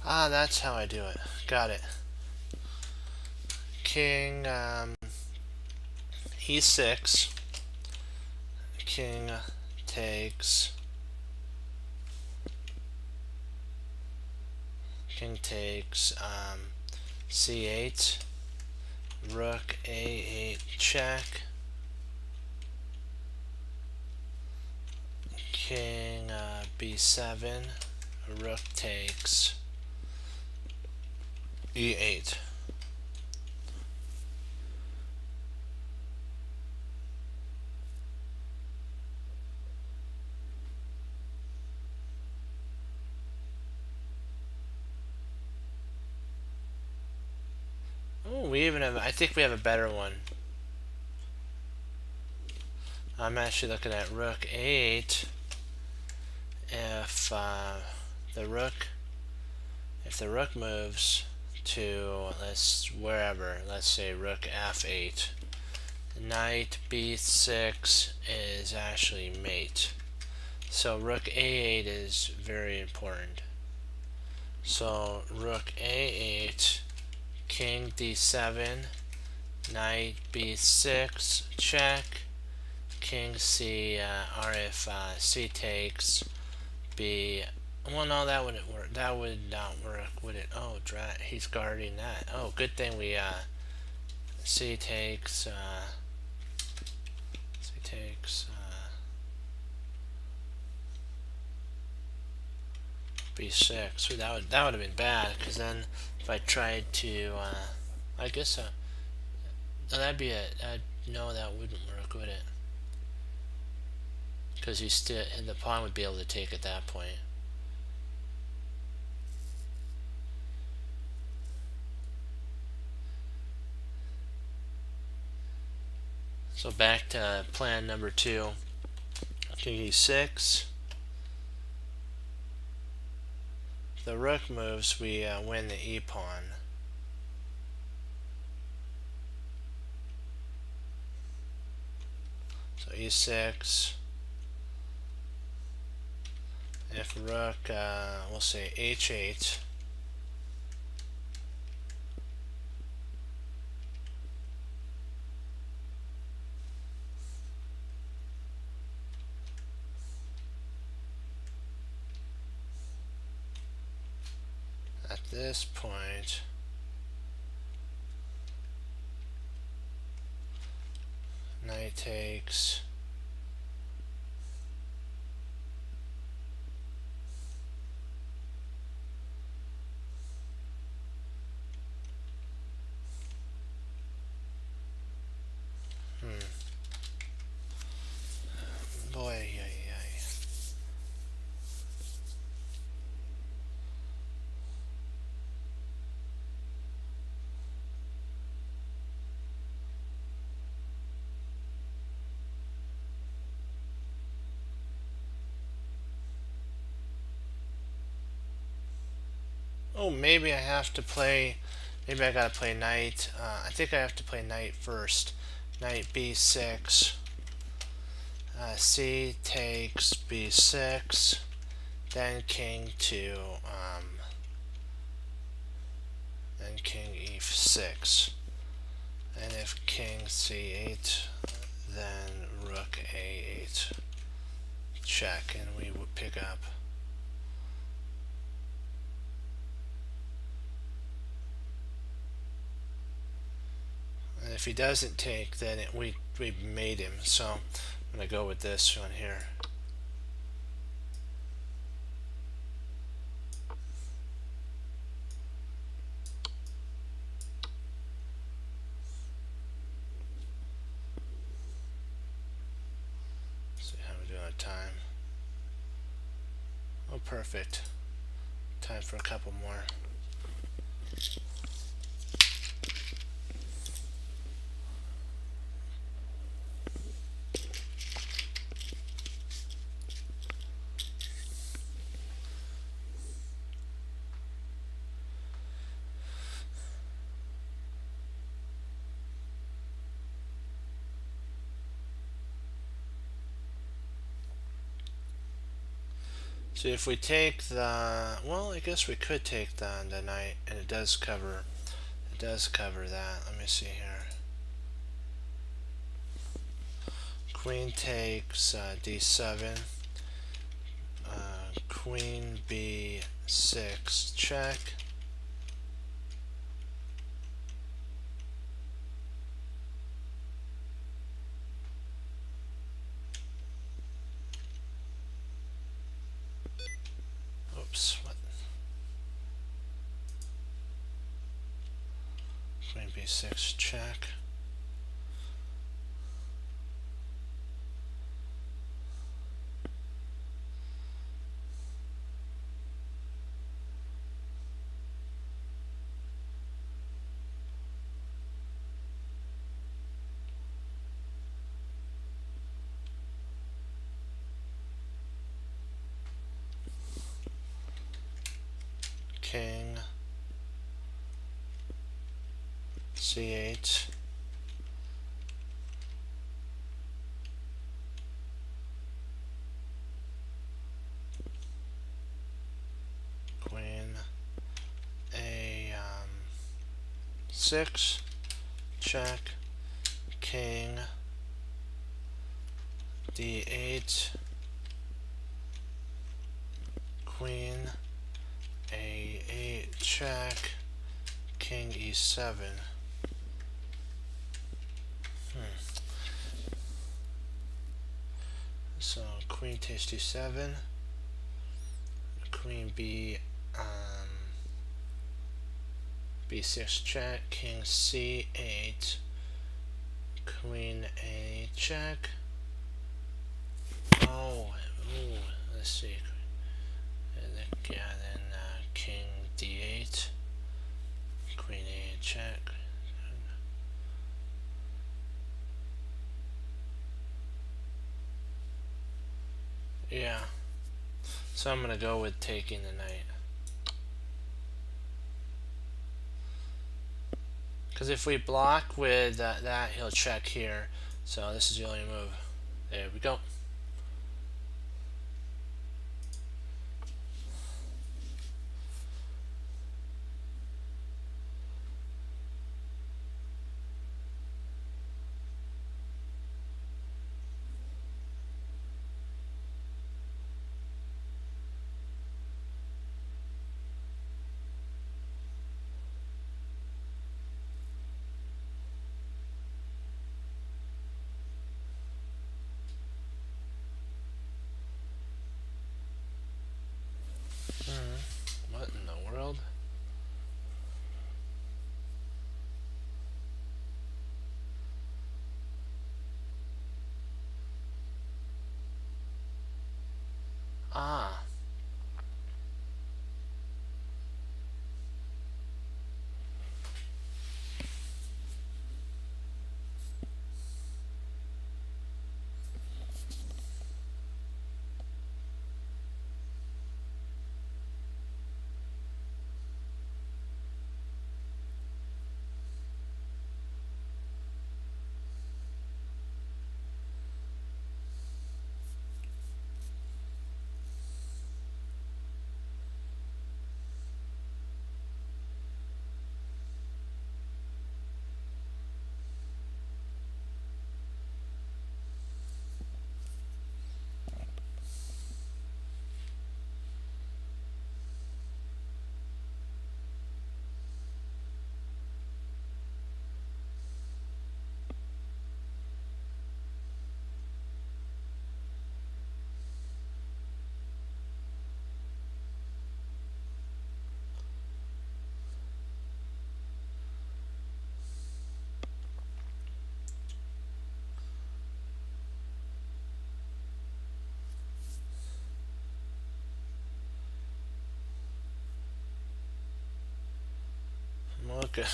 Ah, that's how I do it. Got it. King e6. King takes. King takes c8. Rook a8 check. King b7. Rook takes e8. Oh, we even have, I think we have a better one. I'm actually looking at rook a8. If the rook moves to let's say rook f8, knight b6 is actually mate. So rook a8 is very important. So rook a8, king d7, knight b6 check, king c or if c takes b. Well, no, that wouldn't work. That would not work, would it? Oh, he's guarding that. Oh, good thing we c takes c takes b6. So that would have been bad, because then if I tried to, I guess no, that'd be no, that wouldn't work, would it? Because the pawn would be able to take at that point. So back to plan number 2. King e6. If the rook moves, we win the e pawn. So e6. If rook, we'll say h8. At this point, knight takes. Boy, yeah. Oh, maybe I have to play. Maybe I gotta play knight. I think I have to play knight first. Knight b6. C takes b6. Then king to. Then king e6. And if king c8, then rook a8. Check, and we would pick up. And if he doesn't take, then we made him. So I'm going to go with this one here. See how we're doing on time. Oh, perfect. Time for a couple more. So if we take the, well, I guess we could take the knight, and it does cover that. Let me see here. Queen takes d7. Queen b6 check. Oops, what? Queen b6 check. King c8. Queen a6 check. King d8. Queen a8 check. King e7. So queen takes d7. queen b, b6 check, king c8, queen a check. Oh, ooh, let's see. Yeah, then king d8, queen a check. Yeah, so I'm gonna go with taking the knight. Because if we block with that, he'll check here. So this is the only move. There we go. What in the world? Ah.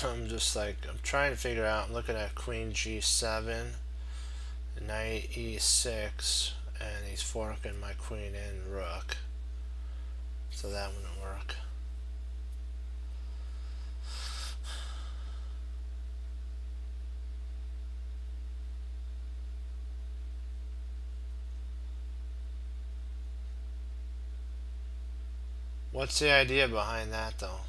I'm just like, I'm trying to figure out, I'm looking at queen g7, knight e6, and he's forking my queen and rook. So that wouldn't work. What's the idea behind that though?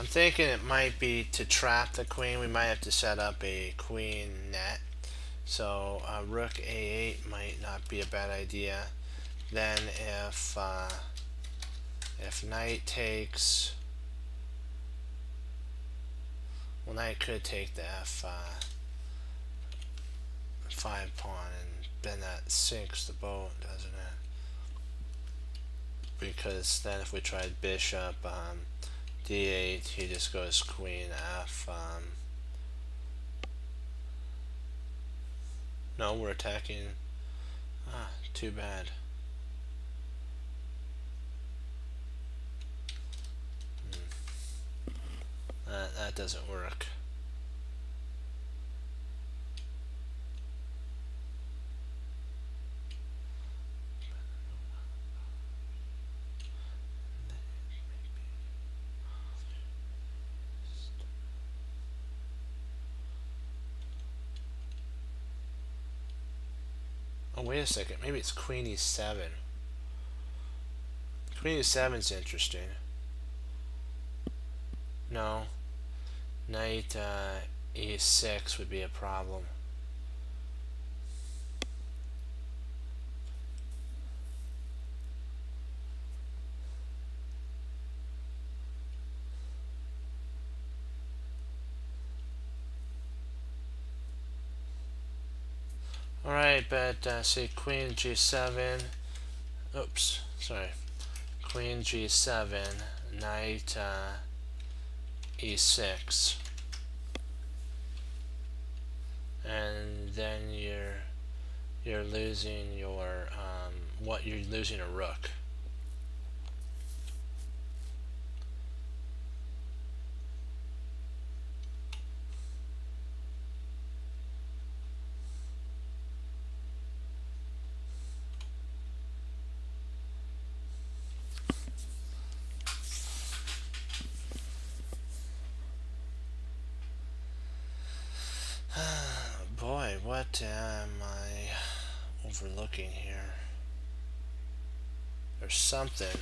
I'm thinking it might be to trap the queen. We might have to set up a queen net. So rook a8 might not be a bad idea. Then if knight takes, well, knight could take the f5 pawn, and then that sinks the boat, doesn't it? Because then if we tried bishop d8, he just goes queen f. No, we're attacking. Ah, too bad. That doesn't work. wait a second. Maybe it's queen e7. Queen e7's interesting. No. Knight e6 would be a problem. Alright, but say queen g7. Oops, sorry. Queen g7, knight e6. And then you're losing your you're losing a rook. Boy, what am I overlooking here? There's something.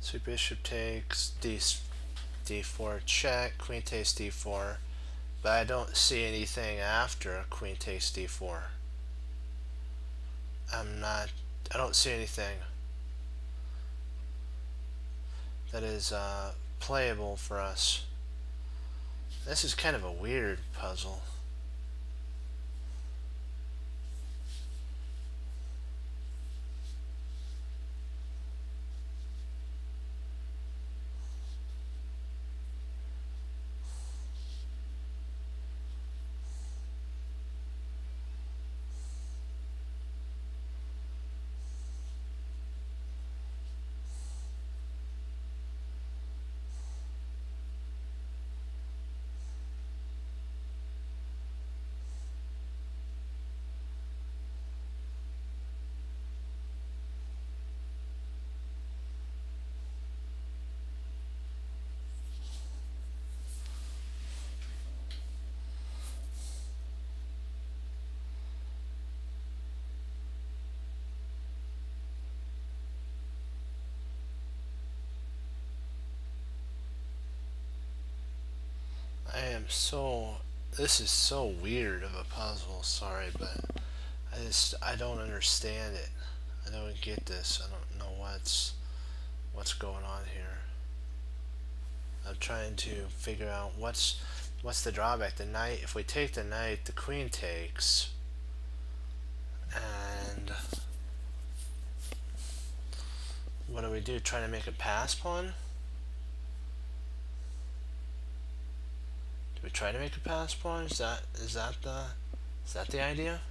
So bishop takes d4 check, queen takes d4, but I don't see anything after queen takes d4. I don't see anything that is playable for us. This is kind of a weird puzzle. This is so weird of a puzzle, sorry, but I don't understand it. I don't get this. I don't know what's going on here. I'm trying to figure out what's the drawback. The knight, if we take the knight, the queen takes, and what do we do? Try to make a pass pawn? Do we try to make a pass pawn? Is that the idea?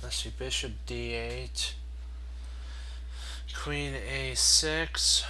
Let's see, bishop d8, queen a6.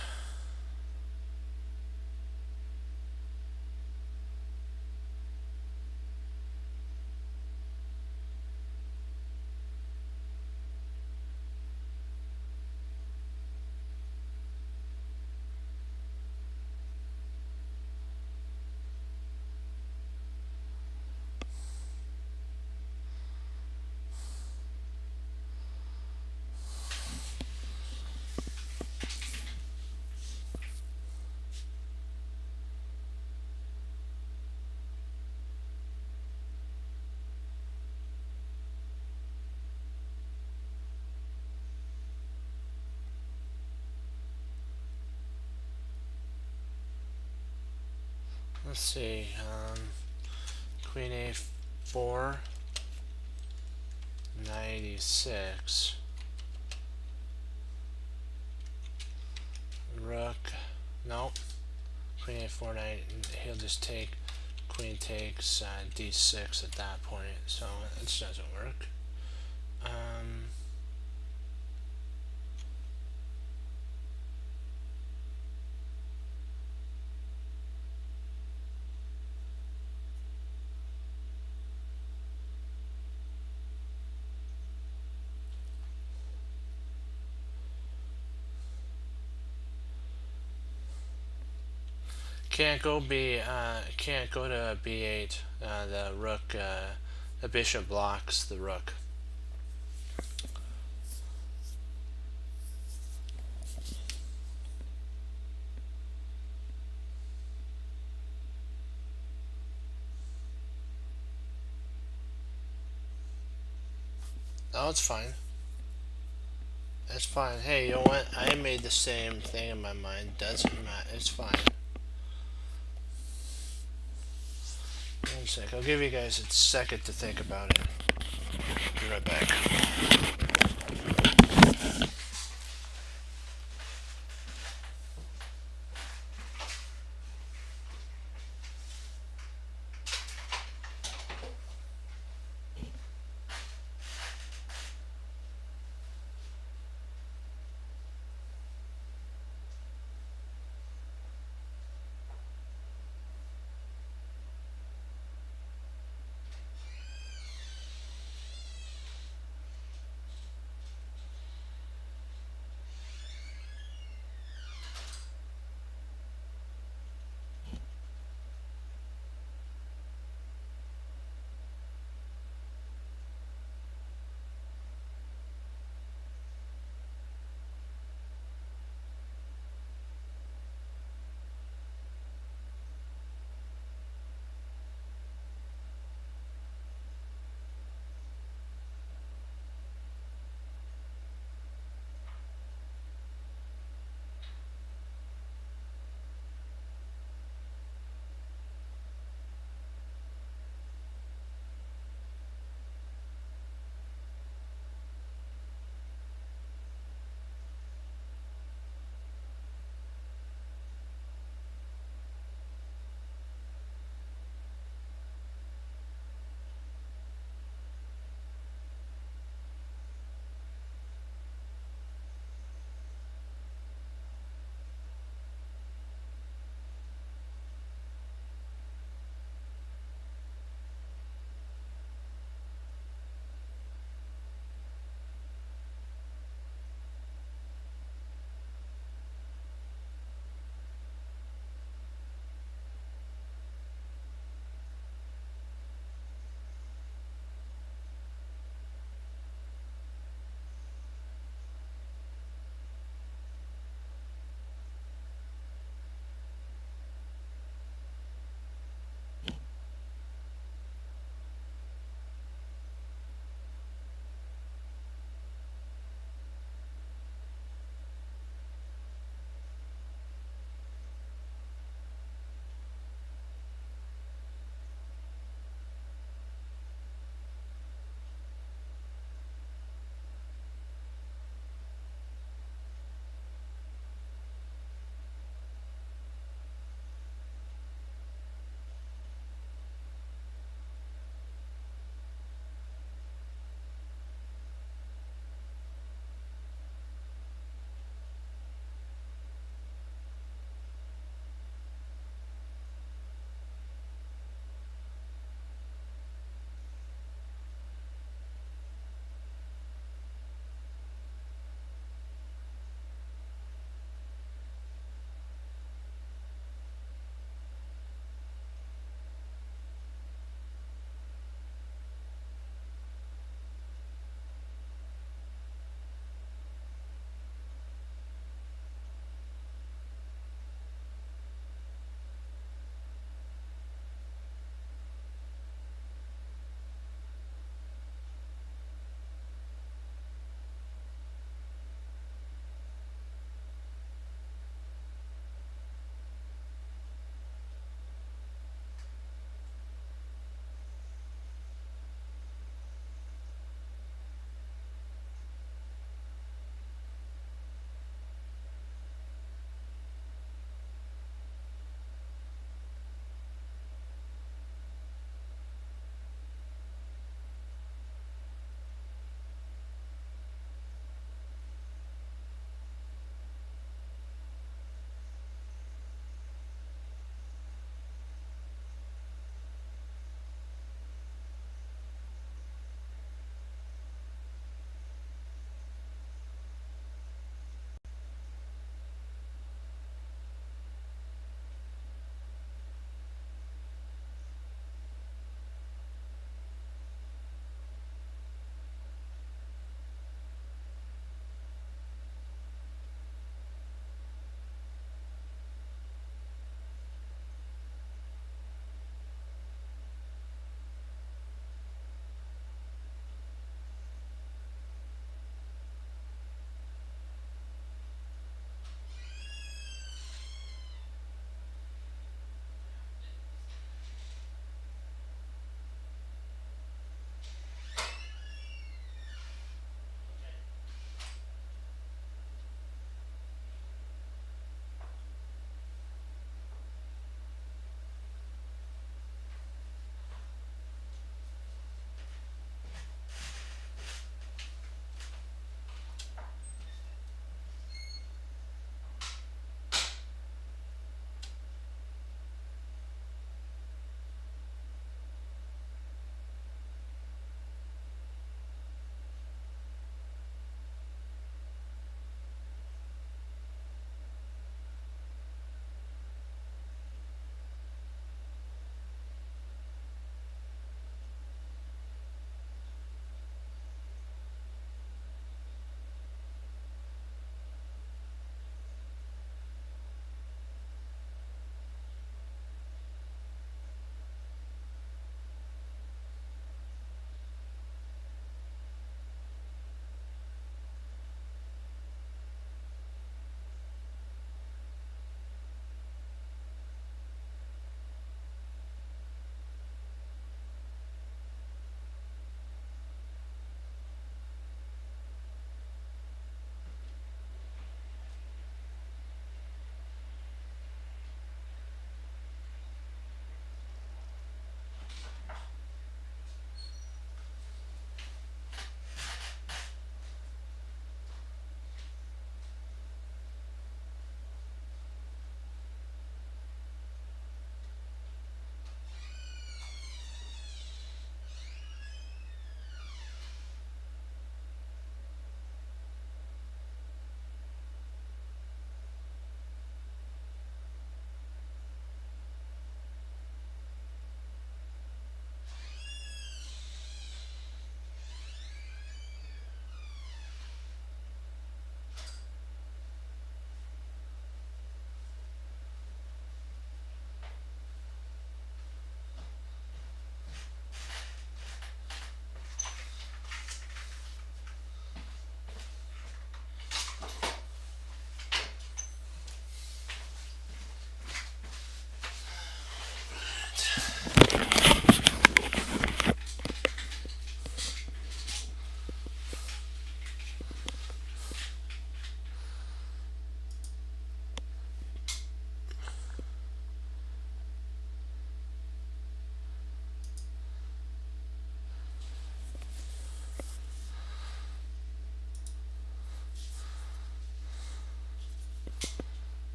Let's see, queen a4, knight e6, rook No. Queen a4 knight, and he'll just take queen takes d6 at that point, so this doesn't work. Can't go to b8. The rook, the bishop blocks the rook. Oh, it's fine. That's fine. Hey, you know what? I made the same thing in my mind. Doesn't matter. It's fine. One sec. I'll give you guys a second to think about it. Be right back.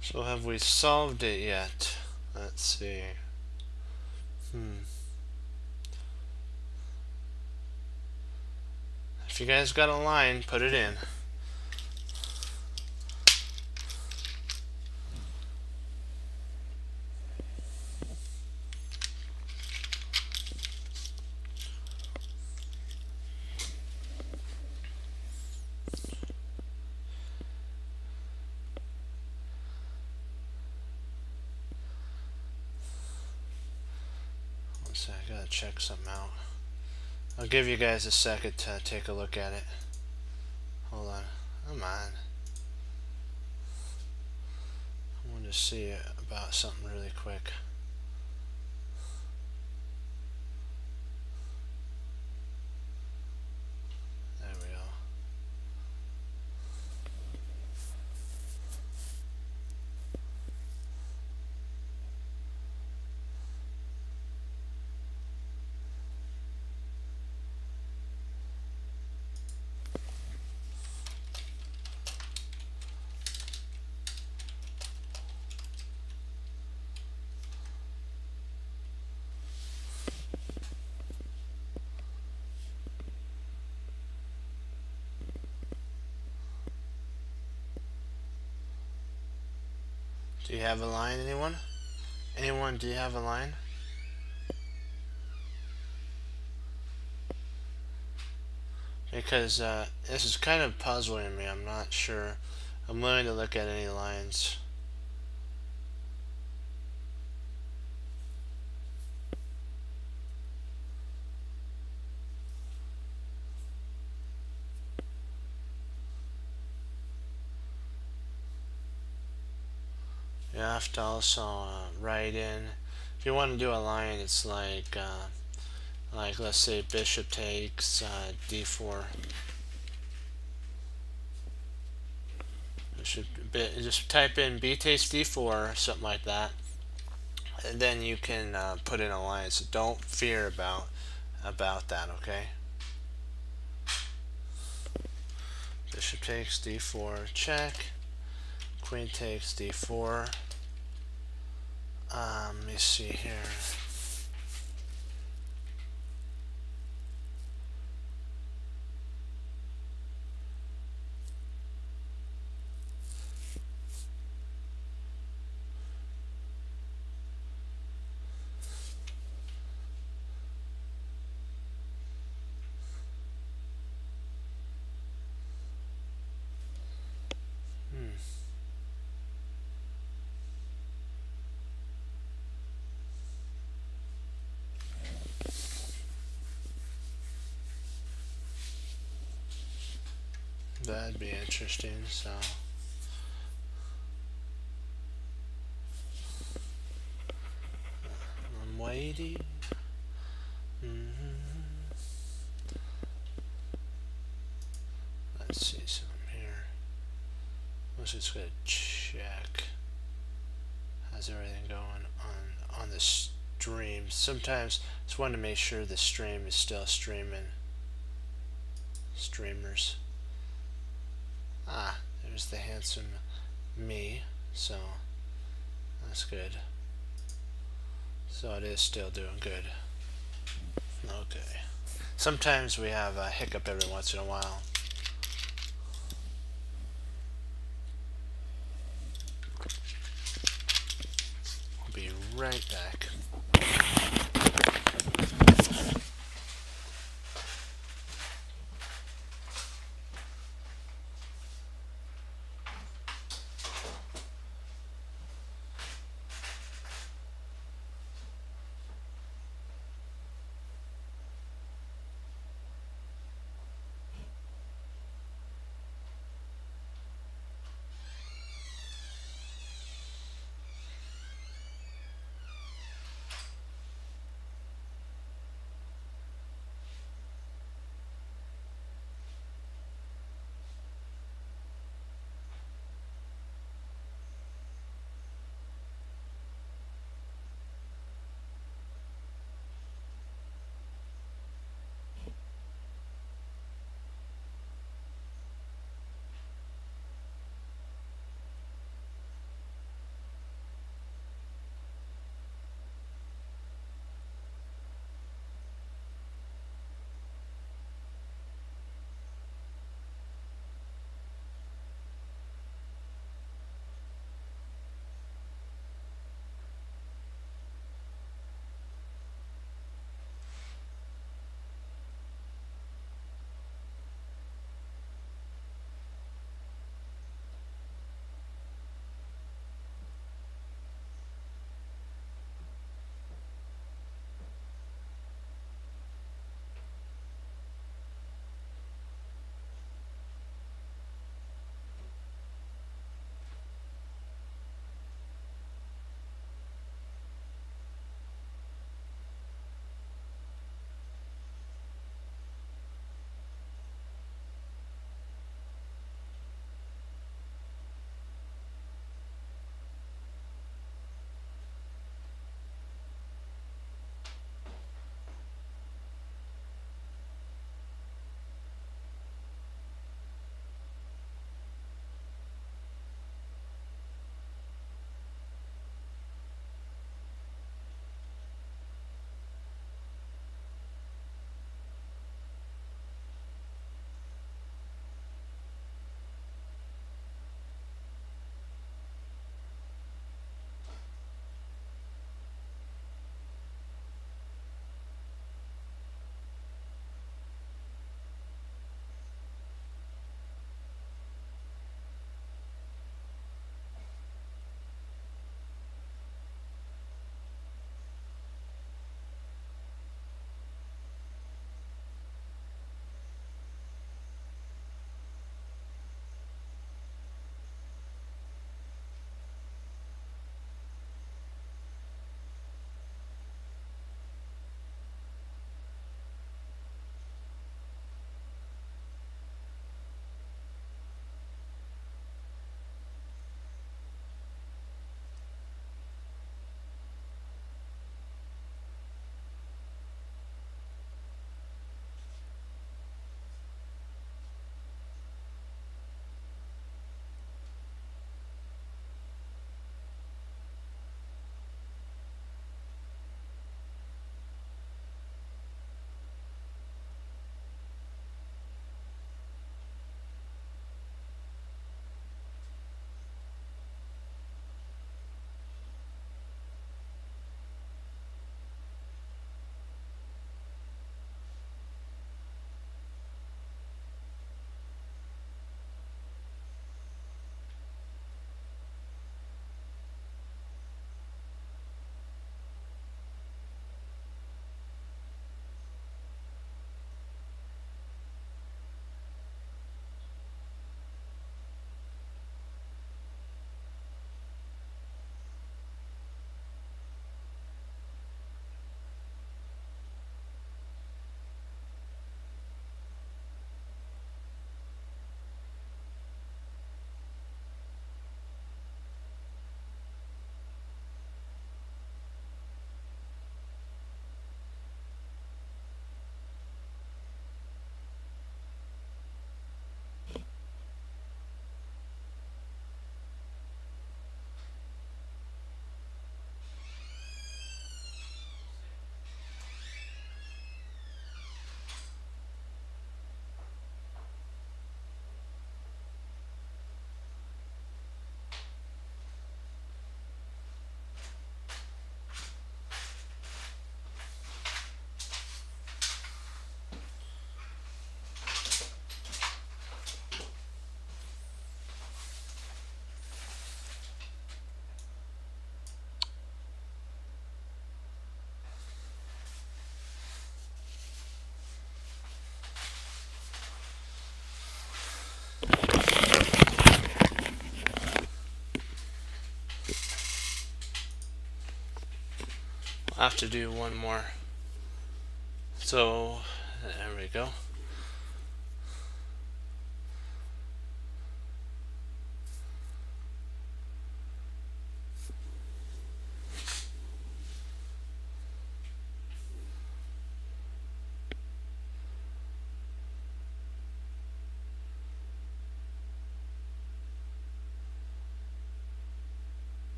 So have we solved it yet? Let's see. If you guys got a line, put it in. So I gotta check something out. I'll give you guys a second to take a look at it. Hold on. Come on. I want to see about something really quick. There we go. Do you have a line, anyone? Anyone, do you have a line? Because this is kind of puzzling me. I'm not sure. I'm willing to look at any lines. You have to also write in. If you want to do a line, it's like let's say bishop takes d4. Just type in b takes d4, something like that, and then you can put in a line. So don't fear about that. Okay. Bishop takes d4, check. Queen takes d4. Let me see here. That'd be interesting. So I'm waiting. Let's see something here. Let's just go check. How's everything going on the stream? Sometimes I just want to make sure the stream is still streaming. Streamers. There's the handsome me. So that's good. So it is still doing good. Okay. Sometimes we have a hiccup every once in a while. I'll be right back. I have to do one more. So there we go.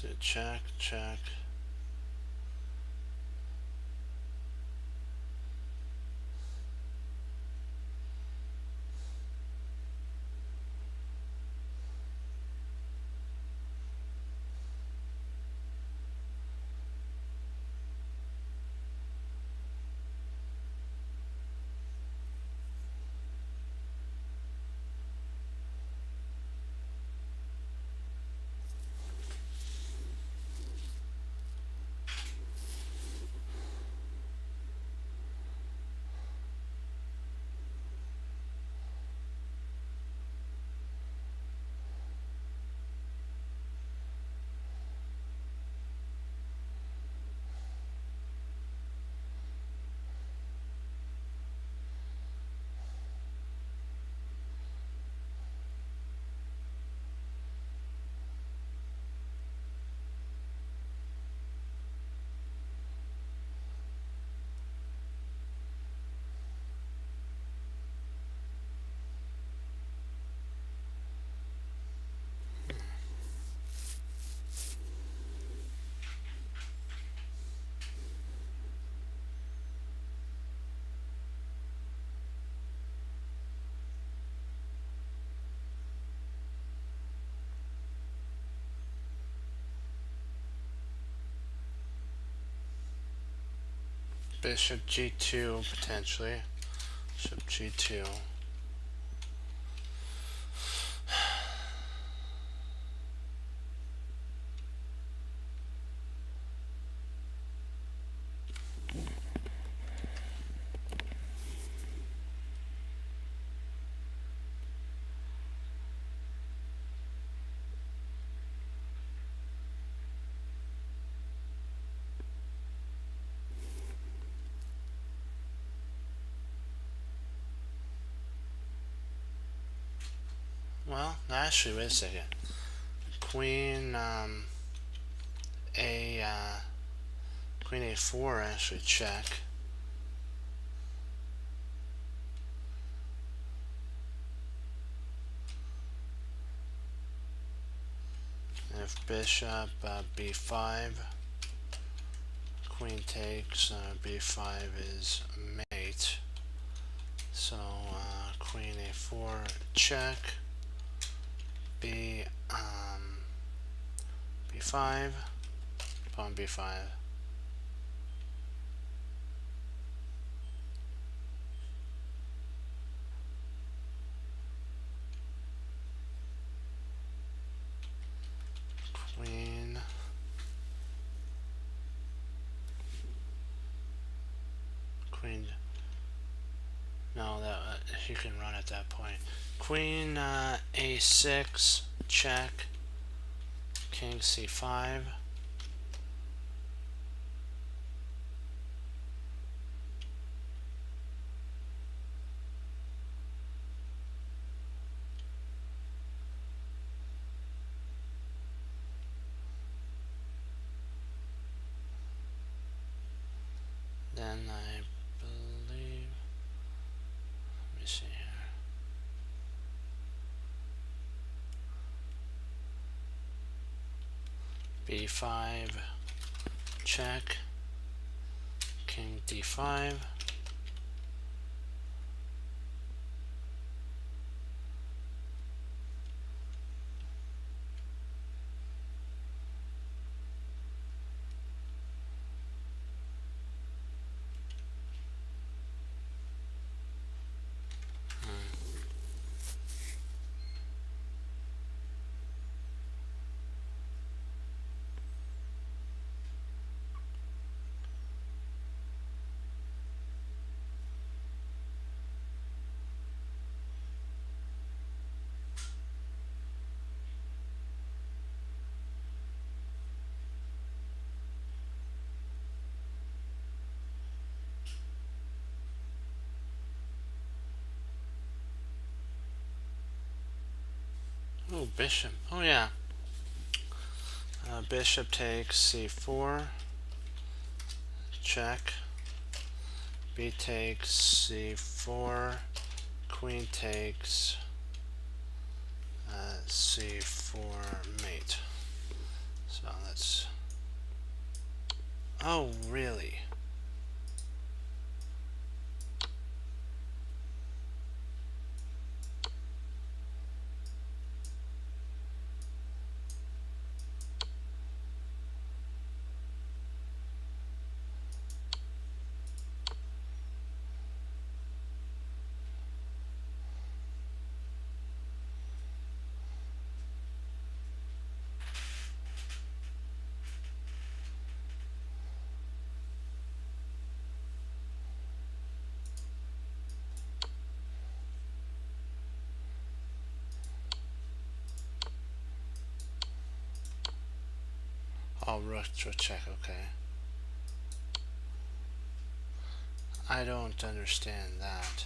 So check, check. Bishop g2 potentially. Bishop g2. Well, actually, wait a second. Queen Queen a4 actually check. And if bishop b5, queen takes, b5 is mate. So queen a4 check. B5, pawn b5. Queen. Queen. No, that he can run at that point. Queen a6 check. King c5. Then I believe, let me see here. B5, check, king D5. Oh, bishop. Oh, yeah. Bishop takes C4. Check. B takes C4. Queen takes C4 mate. So let's. Oh, really? Oh, rook check. Okay. I don't understand that.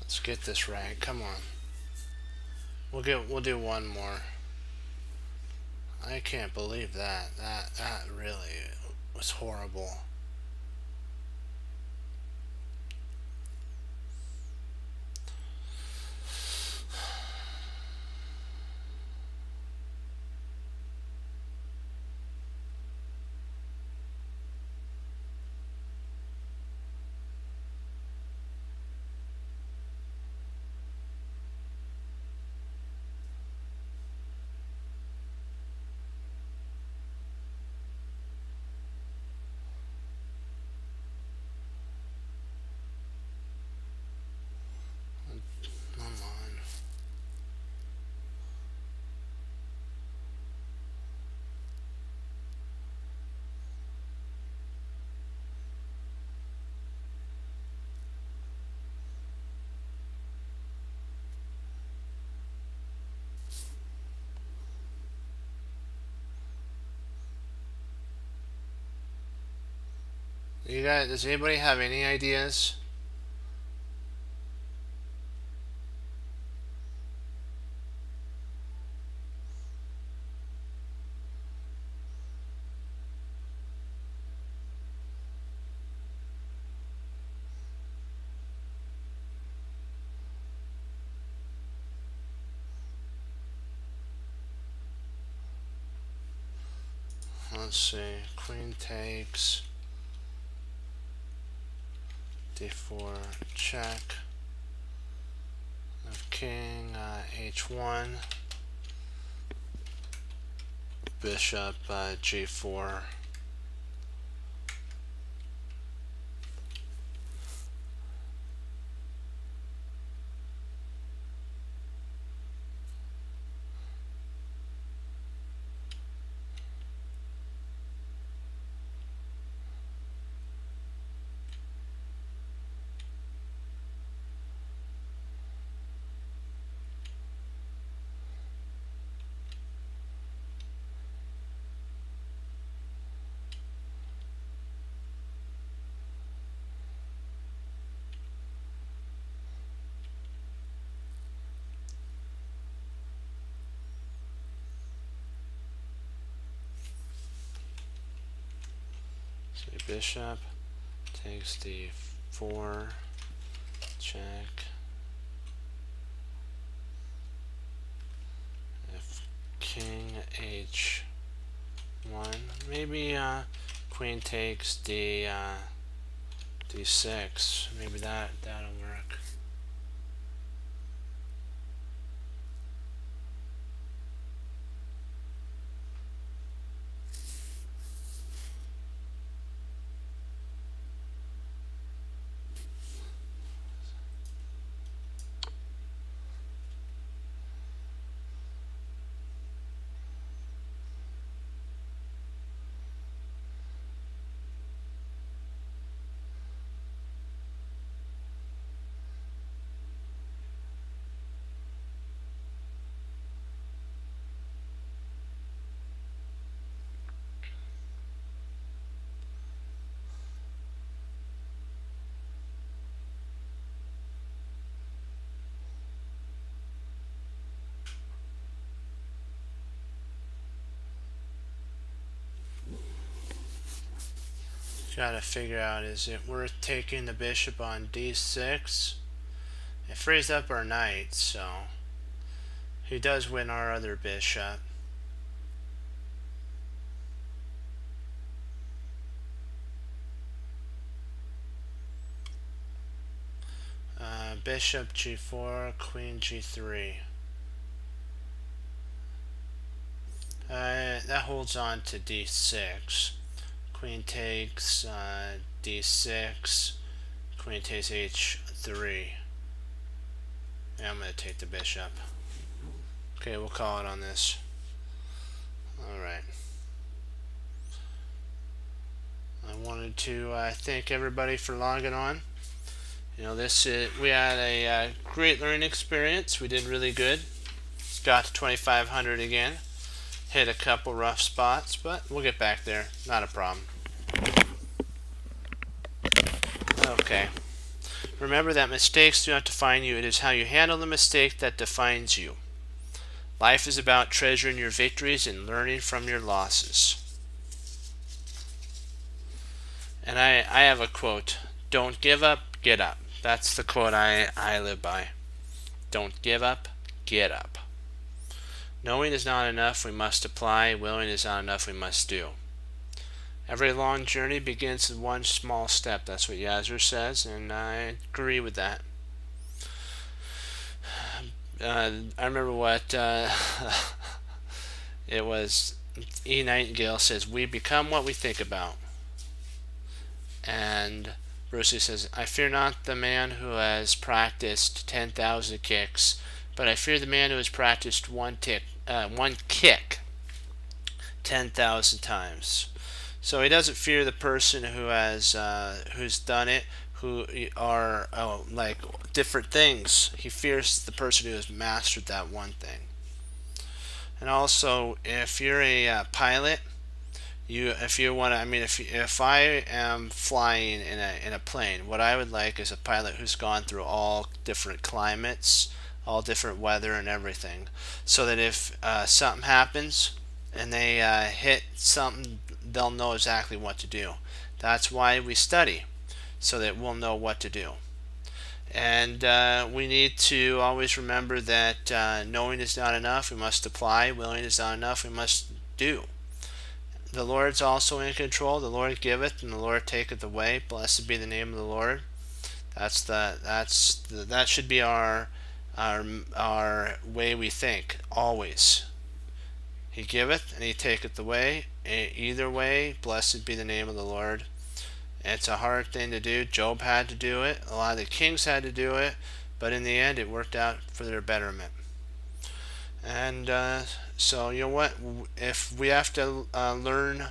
Let's get this right. Come on. We'll do one more. I can't believe that. That really was horrible. Come on. You guys, does anybody have any ideas? Let's see. Queen takes D4 check. King H1. Bishop G4. So bishop takes d4, check. If king h1, maybe queen takes d6. Maybe that'll work. Got to figure out, is it worth taking the bishop on d6? It frees up our knight, so he does win our other bishop. Bishop g4, queen g3. That holds on to d6. Queen takes d6. Queen takes h3. Yeah, I'm going to take the bishop. Okay, we'll call it on this. Alright. I wanted to thank everybody for logging on. You know, we had a great learning experience. We did really good. Got to 2,500 again. Hit a couple rough spots, but we'll get back there. Not a problem. Okay. Remember that mistakes do not define you. It is how you handle the mistake that defines you. Life is about treasuring your victories and learning from your losses. And I have a quote. Don't give up, get up. That's the quote I live by. Don't give up, get up. Knowing is not enough, we must apply. Willing is not enough, we must do. Every long journey begins with one small step. That's what Yazzer says, and I agree with that. I remember what it was. E. Nightingale says, we become what we think about. And Bruce Lee says, I fear not the man who has practiced 10,000 kicks, but I fear the man who has practiced one kick 10,000 times. So he doesn't fear the person who has who's done it, who are like different things. He fears the person who has mastered that one thing. And also, if you're a pilot, if I am flying in a plane, what I would like is a pilot who's gone through all different climates, all different weather and everything, so that if something happens and they hit something, they'll know exactly what to do. That's why we study, so that we'll know what to do. And we need to always remember that knowing is not enough, we must apply. Willing is not enough, we must do. The Lord's also in control. The Lord giveth, and the Lord taketh away. Blessed be the name of the Lord. That should be our way we think always. He giveth and he taketh away. Either way, blessed be the name of the Lord. It's a hard thing to do. Job had to do it. A lot of the kings had to do it, but in the end, it worked out for their betterment. And so you know what? If we have to learn,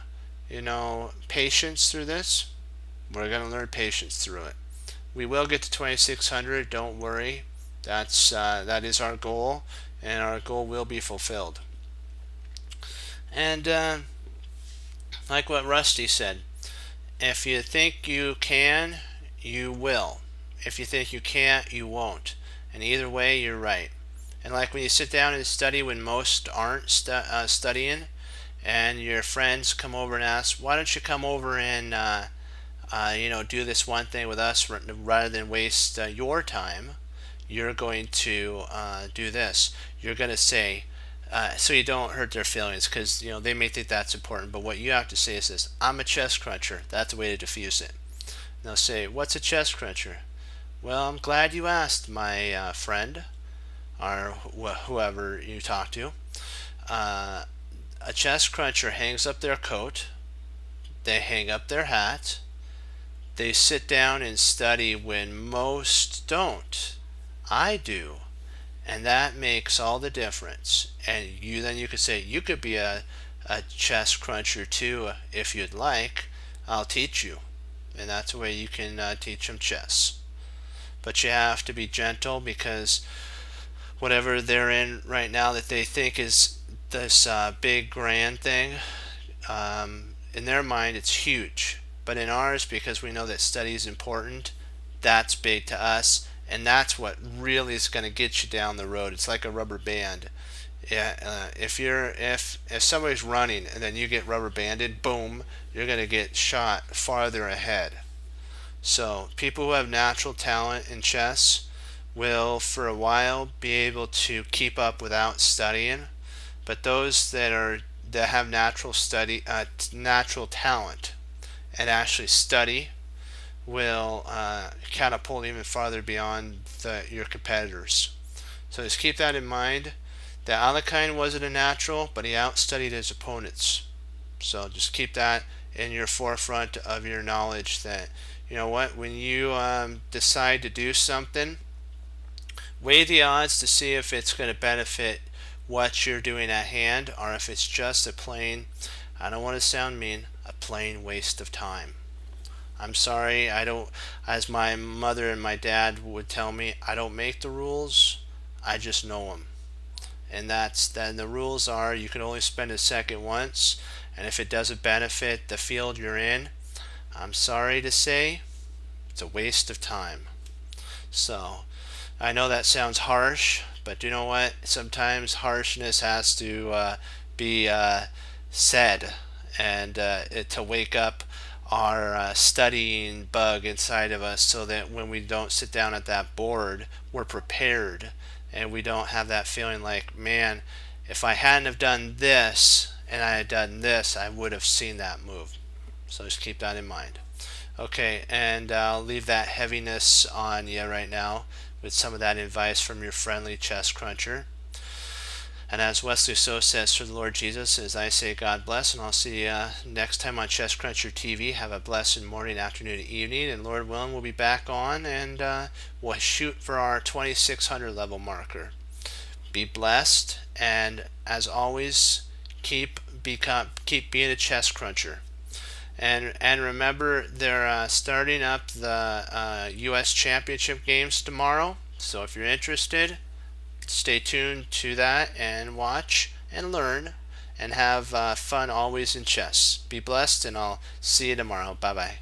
patience through this, we're going to learn patience through it. We will get to 2,600. Don't worry. That is our goal, and our goal will be fulfilled. And like what Rusty said, if you think you can, you will. If you think you can't, you won't. And either way, you're right. And like when you sit down and study when most aren't studying, and your friends come over and ask, why don't you come over and do this one thing with us rather than waste your time, you're going to do this. You're going to say, so you don't hurt their feelings, because they may think that's important, but what you have to say is this: I'm a chest cruncher. That's the way to diffuse it. And they'll say, what's a chest cruncher? Well, I'm glad you asked, my friend, or whoever you talk to. Uh, a chest cruncher hangs up their coat, they hang up their hat, they sit down and study when most don't. I do. And that makes all the difference. And you could say you could be a chest cruncher too if you'd like. I'll teach you. And that's the way you can teach them chess. But you have to be gentle, because whatever they're in right now that they think is this big grand thing, in their mind it's huge. But in ours, because we know that study is important, that's big to us, and that's what really is going to get you down the road. It's like a rubber band. Yeah, if somebody's running and then you get rubber banded, boom, you're going to get shot farther ahead. So people who have natural talent in chess will, for a while, be able to keep up without studying. But those that have natural talent and actually study will catapult even farther beyond your competitors. So just keep that in mind. That Alekhine wasn't a natural, but he outstudied his opponents. So just keep that in your forefront of your knowledge, that when you decide to do something, weigh the odds to see if it's going to benefit what you're doing at hand, or if it's just a plain, I don't want to sound mean, a plain waste of time. I'm sorry, I don't, as my mother and my dad would tell me, I don't make the rules, I just know them. And then the rules are, you can only spend a second once, and if it doesn't benefit the field you're in, I'm sorry to say, it's a waste of time. So I know that sounds harsh, but you know what? Sometimes harshness has to be said, and to wake up our studying bug inside of us, so that when we don't sit down at that board, we're prepared, and we don't have that feeling like, man, if I hadn't have done this and I had done this, I would have seen that move. So just keep that in mind. Okay, and I'll leave that heaviness on you right now with some of that advice from your friendly chest cruncher. And as Wesley So says to the Lord Jesus, as I say, God bless, and I'll see you next time on Chest Cruncher TV. Have a blessed morning, afternoon, and evening, and Lord willing, we'll be back on, and we'll shoot for our 2600 level marker. Be blessed, and as always, keep being a chest cruncher. And remember, they're starting up the U.S. Championship games tomorrow. So if you're interested, stay tuned to that and watch and learn and have fun always in chess. Be blessed, and I'll see you tomorrow. Bye-bye.